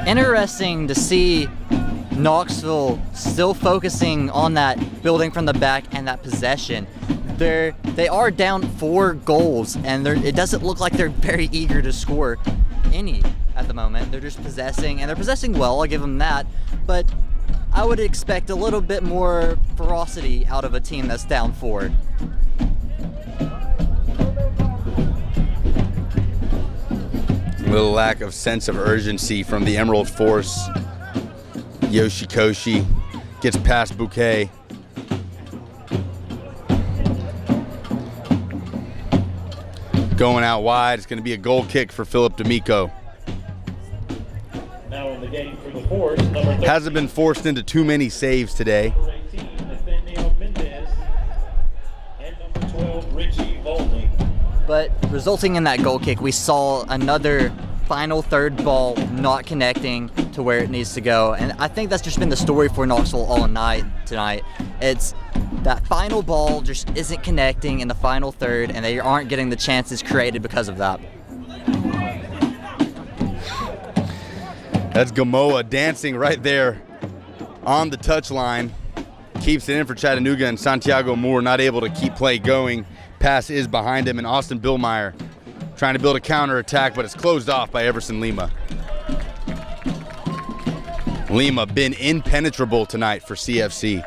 Interesting to see Knoxville still focusing on that building from the back and that possession. They are down 4 goals, and it doesn't look like they're very eager to score any at the moment. They're just possessing, and they're possessing well, I'll give them that, but I would expect a little bit more ferocity out of a team that's down 4. A little lack of sense of urgency from the Emerald Force. Yoshikoshi gets past Bouquet. Going out wide, it's going to be a goal kick for Philip D'Amico. Now in the game for the Force, number 13, Hasn't been forced into too many saves today. number 18, Nathaniel Mendez, and number 12, Richie Volney. But resulting in that goal kick, we saw another final third ball not connecting to where it needs to go. And I think that's just been the story for Knoxville all night tonight. It's that final ball just isn't connecting in the final third, and they aren't getting the chances created because of that. That's Gamoa dancing right there on the touchline. Keeps it in for Chattanooga, and Santiago Moore not able to keep play going. Pass is behind him, and Austin Billmeyer trying to build a counter attack, but it's closed off by Everson Lima. Lima been impenetrable tonight for CFC.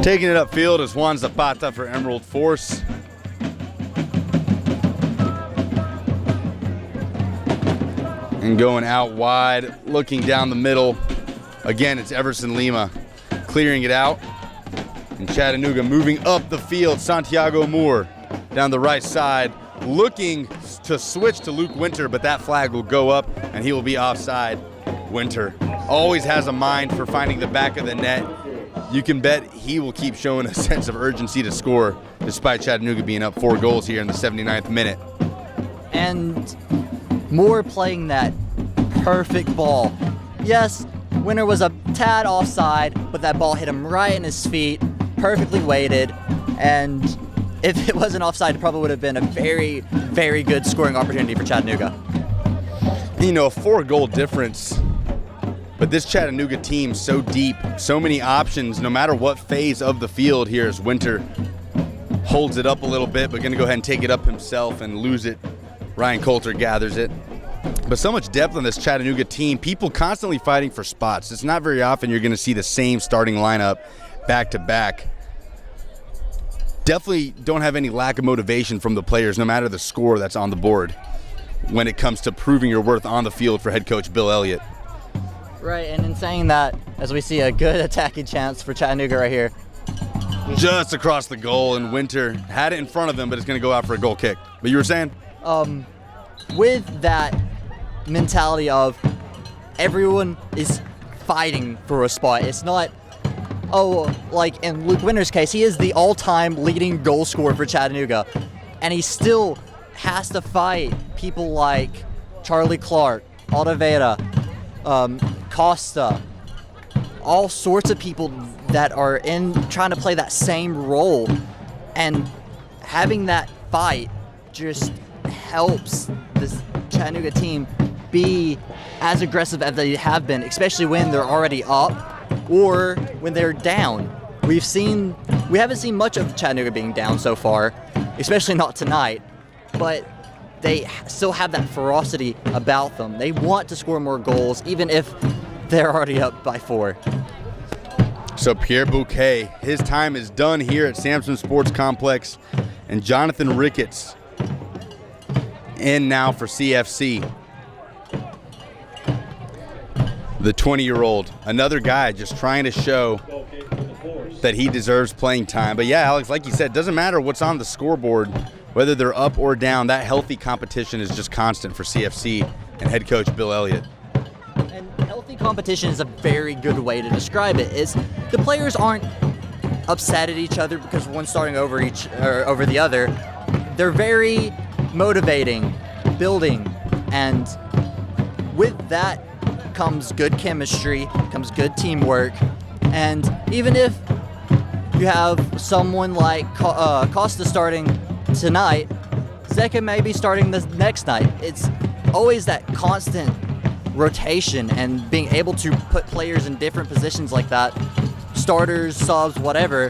Taking it upfield is Juan Zapata for Emerald Force. And going out wide, looking down the middle. Again, it's Everson Lima clearing it out. And Chattanooga moving up the field. Santiago Moore down the right side, looking to switch to Luke Winter, but that flag will go up and he will be offside. Winter always has a mind for finding the back of the net. You can bet he will keep showing a sense of urgency to score, despite Chattanooga being up 4 goals here in the 79th minute. And Moore playing that perfect ball. Yes, Winter was a tad offside, but that ball hit him right in his feet, perfectly weighted, and if it wasn't offside, it probably would have been a very, very good scoring opportunity for Chattanooga. You know, a 4-goal difference, but this Chattanooga team so deep, so many options, no matter what phase of the field here as Winter holds it up a little bit, but going to go ahead and take it up himself and lose it. Ryan Coulter gathers it. But so much depth on this Chattanooga team, people constantly fighting for spots. It's not very often you're going to see the same starting lineup back to back. Definitely don't have any lack of motivation from the players, no matter the score that's on the board, when it comes to proving your worth on the field for head coach Bill Elliott. Right, and in saying that, as we see a good attacking chance for Chattanooga right here. Just across the goal, and Winter had it in front of him, but it's going to go out for a goal kick. But you were saying? With that mentality of everyone is fighting for a spot. It's not, like in Luke Winter's case, he is the all-time leading goal scorer for Chattanooga, and he still has to fight people like Charlie Clark, Aldavera, Costa, all sorts of people that are trying to play that same role, and having that fight just helps this Chattanooga team be as aggressive as they have been, especially when they're already up or when they're down. We haven't seen much of Chattanooga being down so far, especially not tonight, but they still have that ferocity about them. They want to score more goals, even if they're already up by 4. So Pierre Bouquet, his time is done here at Sansom Sports Complex, and Jonathan Ricketts in now for CFC. The 20-year-old, another guy just trying to show that he deserves playing time. But yeah, Alex, like you said, it doesn't matter what's on the scoreboard, whether they're up or down. That healthy competition is just constant for CFC and head coach Bill Elliott. And healthy competition is a very good way to describe it. Is the players aren't upset at each other because one's starting over the other. They're very motivating, building, and with that comes good chemistry, comes good teamwork, and even if you have someone like Costa starting tonight, Zeka may be starting the next night. It's always that constant rotation and being able to put players in different positions like that, starters, subs, whatever.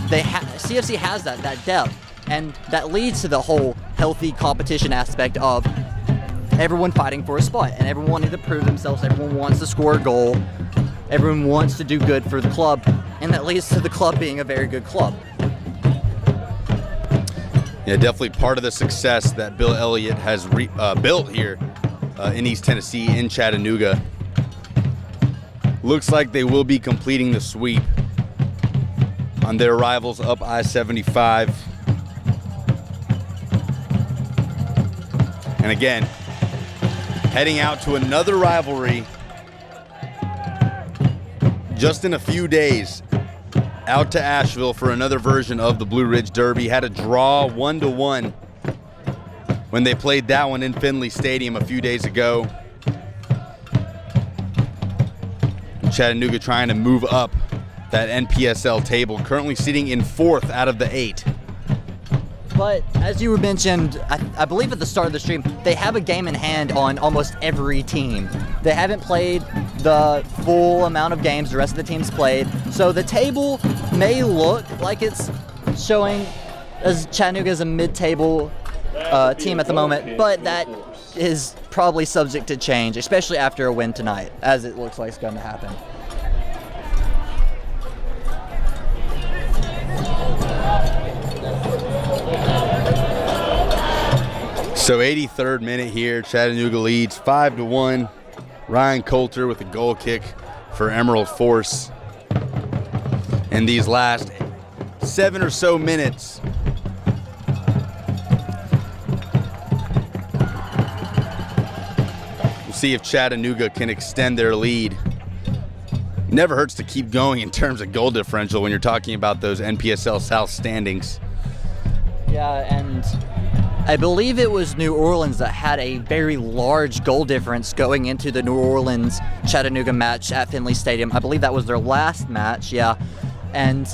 CFC has that depth, and that leads to the whole healthy competition aspect of everyone fighting for a spot and everyone wanting to prove themselves. Everyone wants to score a goal. Everyone wants to do good for the club, and that leads to the club being a very good club. Yeah, definitely part of the success that Bill Elliott has built here in East Tennessee, in Chattanooga. Looks like they will be completing the sweep on their rivals up I-75. And again, heading out to another rivalry just in a few days, out to Asheville for another version of the Blue Ridge Derby. Had a draw 1-1 when they played that one in Finley Stadium a few days ago. Chattanooga trying to move up that NPSL table, currently sitting in 4th out of the 8. But as you mentioned, I believe at the start of the stream, they have a game in hand on almost every team. They haven't played the full amount of games the rest of the teams played, so the table may look like it's showing as Chattanooga is a mid-table team at the moment, but that is probably subject to change, especially after a win tonight, as it looks like it's going to happen. So 83rd minute here, Chattanooga leads 5-1. Ryan Coulter with a goal kick for Emerald Force. In these last 7 or so minutes, we'll See if Chattanooga can extend their lead. Never hurts to keep going in terms of goal differential when you're talking about those NPSL South standings. Yeah, and I believe it was New Orleans that had a very large goal difference going into the New Orleans-Chattanooga match at Finley Stadium. I believe that was their last match, yeah. And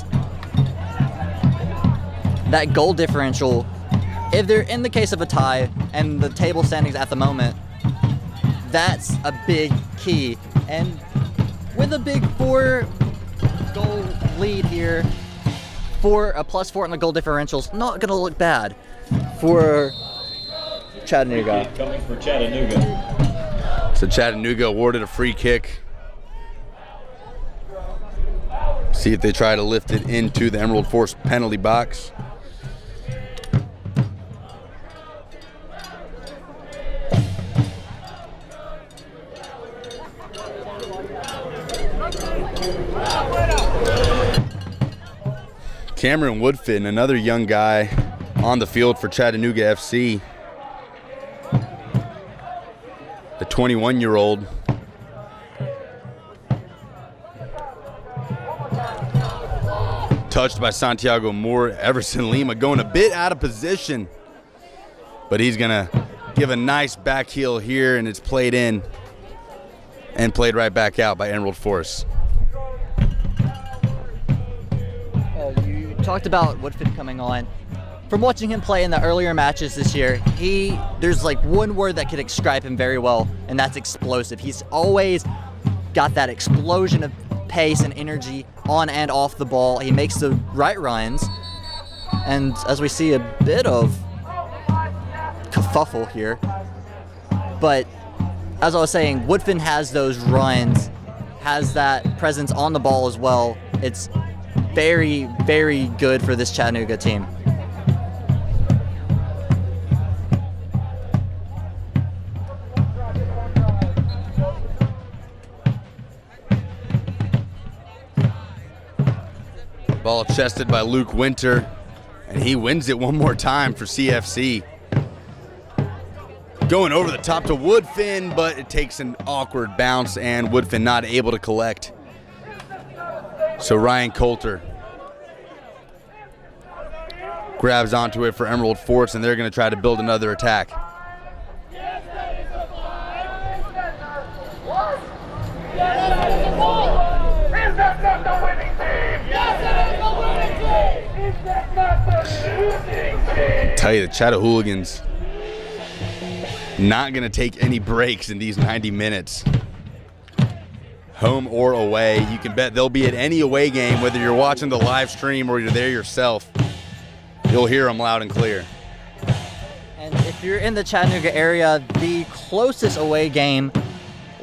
that goal differential, if they're in the case of a tie and the table standings at the moment, that's a big key. And with a big 4-goal lead here, for a +4 in the goal differential's not going to look bad for Chattanooga. Coming for Chattanooga. So Chattanooga awarded a free kick. See if they try to lift it into the Emerald Force penalty box. Cameron Woodfin, another young guy on the field for Chattanooga FC. The 21-year-old. Touched by Santiago Moore. Everson Lima going a bit out of position. But he's going to give a nice back heel here, and it's played in and played right back out by Emerald Force. You talked about Woodfin coming on. From watching him play in the earlier matches this year, there's like one word that could describe him very well, and that's explosive. He's always got that explosion of pace and energy on and off the ball. He makes the right runs, and as we see a bit of kerfuffle here, but as I was saying, Woodfin has those runs, has that presence on the ball as well. It's very, very good for this Chattanooga team. Ball chested by Luke Winter, and he wins it one more time for CFC. Going over the top to Woodfin, but it takes an awkward bounce, and Woodfin not able to collect. So Ryan Coulter grabs onto it for Emerald Force, and they're going to try to build another attack. Tell you, the Chattahooligans not going to take any breaks in these 90 minutes. Home or away, you can bet they'll be at any away game, whether you're watching the live stream or you're there yourself. You'll hear them loud and clear. And if you're in the Chattanooga area, the closest away game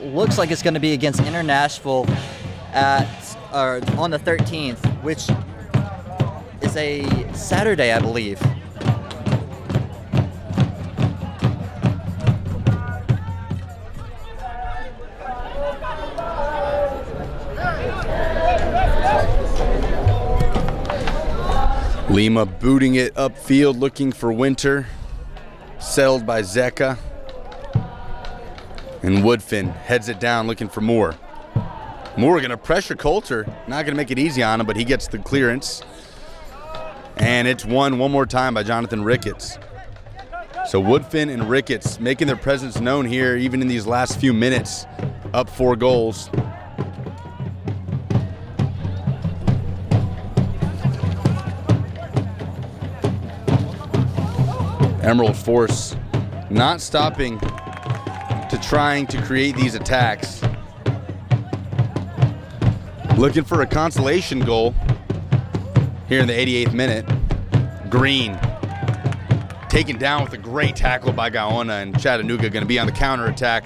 looks like it's going to be against Nashville on the 13th, which is a Saturday, I believe. Lima booting it upfield, looking for Winter. Settled by Zeka. And Woodfin heads it down, looking for Moore. Moore going to pressure Coulter. Not going to make it easy on him, but he gets the clearance. And it's won one more time by Jonathan Ricketts. So Woodfin and Ricketts making their presence known here, even in these last few minutes. Up 4 goals. Emerald Force not stopping to trying to create these attacks. Looking for a consolation goal here in the 88th minute. Green taken down with a great tackle by Gaona, and Chattanooga going to be on the counterattack.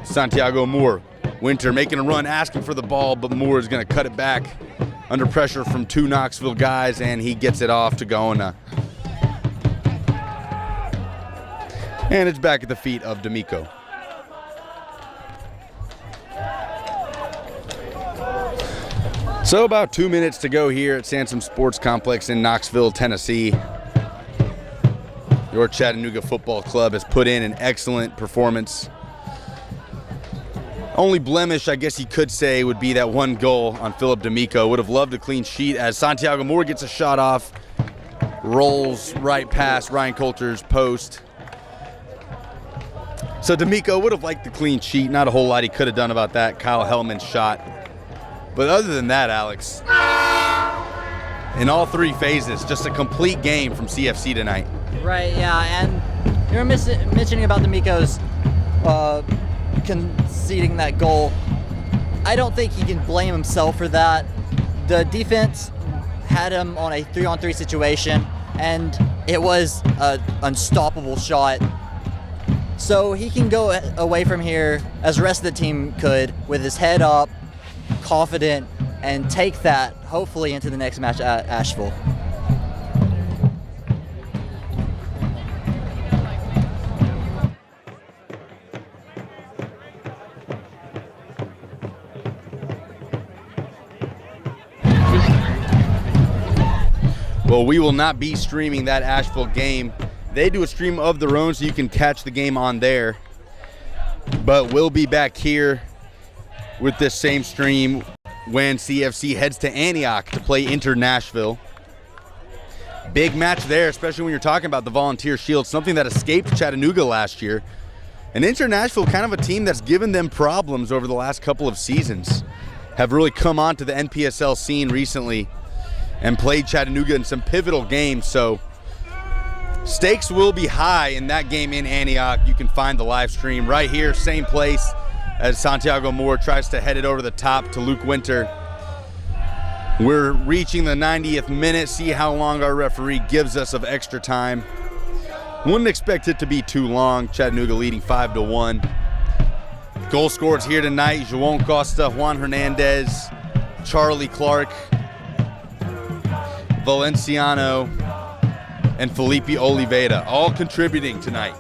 Santiago Moore. Winter making a run, asking for the ball, but Moore is going to cut it back under pressure from 2 Knoxville guys, and he gets it off to Gaona. And it's back at the feet of D'Amico. So about 2 minutes to go here at Sansom Sports Complex in Knoxville, Tennessee. Your Chattanooga Football Club has put in an excellent performance. Only blemish, I guess you could say, would be that one goal on Philip D'Amico. Would have loved a clean sheet as Santiago Moore gets a shot off, rolls right past Ryan Coulter's post. So D'Amico would have liked the clean sheet. Not a whole lot he could have done about that Kyle Hellman's shot. But other than that, Alex, in all three phases, just a complete game from CFC tonight. Right, yeah, and you were mentioning about D'Amico's conceding that goal. I don't think he can blame himself for that. The defense had him on a 3-on-3 situation, and it was an unstoppable shot. So he can go away from here, as the rest of the team could, with his head up, confident, and take that, hopefully, into the next match at Asheville. Well, we will not be streaming that Asheville game. They do a stream of their own, so you can catch the game on there. But we'll be back here with this same stream when CFC heads to Antioch to play Inter-Nashville. Big match there, especially when you're talking about the Volunteer Shield, something that escaped Chattanooga last year. And Inter-Nashville, kind of a team that's given them problems over the last couple of seasons, have really come onto the NPSL scene recently and played Chattanooga in some pivotal games. So stakes will be high in that game in Antioch. You can find the live stream right here, same place, as Santiago Moore tries to head it over the top to Luke Winter. We're reaching the 90th minute. See how long our referee gives us of extra time. Wouldn't expect it to be too long. Chattanooga leading 5-1. Goal scorers here tonight: João Costa, Juan Hernandez, Charlie Clark, Valenciano, and Felipe Oliveira, all contributing tonight.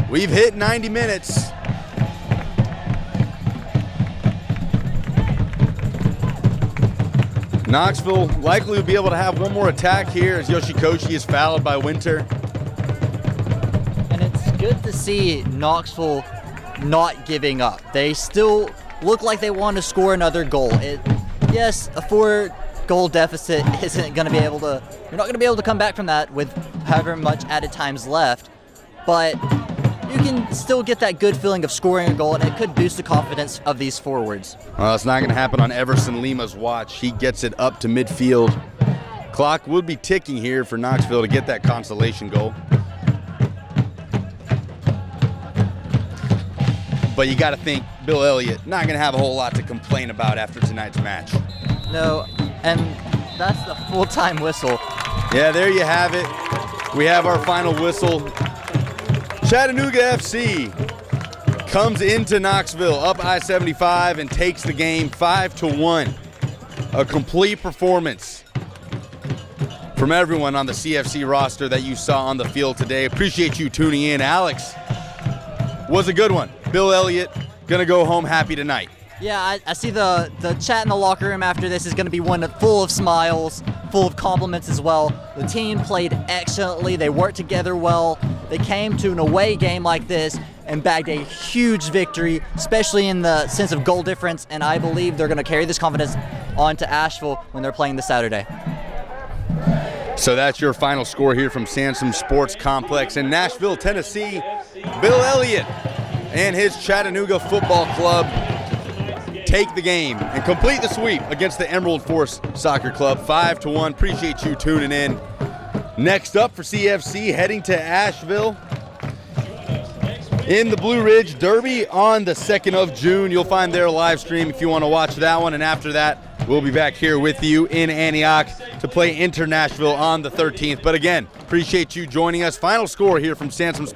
We've hit 90 minutes. Knoxville likely will be able to have one more attack here as Yoshikoshi is fouled by Winter. And it's good to see Knoxville not giving up. They still look like they want to score another goal. Yes, a 4-goal deficit isn't going to be able to, you're not going to be able to come back from that with however much added times left, but you can still get that good feeling of scoring a goal, and it could boost the confidence of these forwards. Well, it's not going to happen on Everson Lima's watch. He gets it up to midfield. Clock will be ticking here for Knoxville to get that consolation goal. But you got to think Bill Elliott not going to have a whole lot to complain about after tonight's match. No, and that's the full-time whistle. Yeah, there you have it. We have our final whistle. Chattanooga FC comes into Knoxville up I-75 and takes the game 5-1. A complete performance from everyone on the CFC roster that you saw on the field today. Appreciate you tuning in. Alex, was a good one. Bill Elliott gonna go home happy tonight. Yeah, I see the chat in the locker room after this is going to be one full of smiles, full of compliments as well. The team played excellently. They worked together well. They came to an away game like this and bagged a huge victory, especially in the sense of goal difference, and I believe they're going to carry this confidence on to Asheville when they're playing this Saturday. So that's your final score here from Sansom Sports Complex in Nashville, Tennessee. Bill Elliott and his Chattanooga Football Club take the game and complete the sweep against the Emerald Force Soccer Club, 5-1. Appreciate you tuning in. Next up for CFC, heading to Asheville in the Blue Ridge Derby on the 2nd of June. You'll find their live stream if you want to watch that one. And after that, we'll be back here with you in Antioch to play Inter-Nashville on the 13th. But again, appreciate you joining us. Final score here from Sansom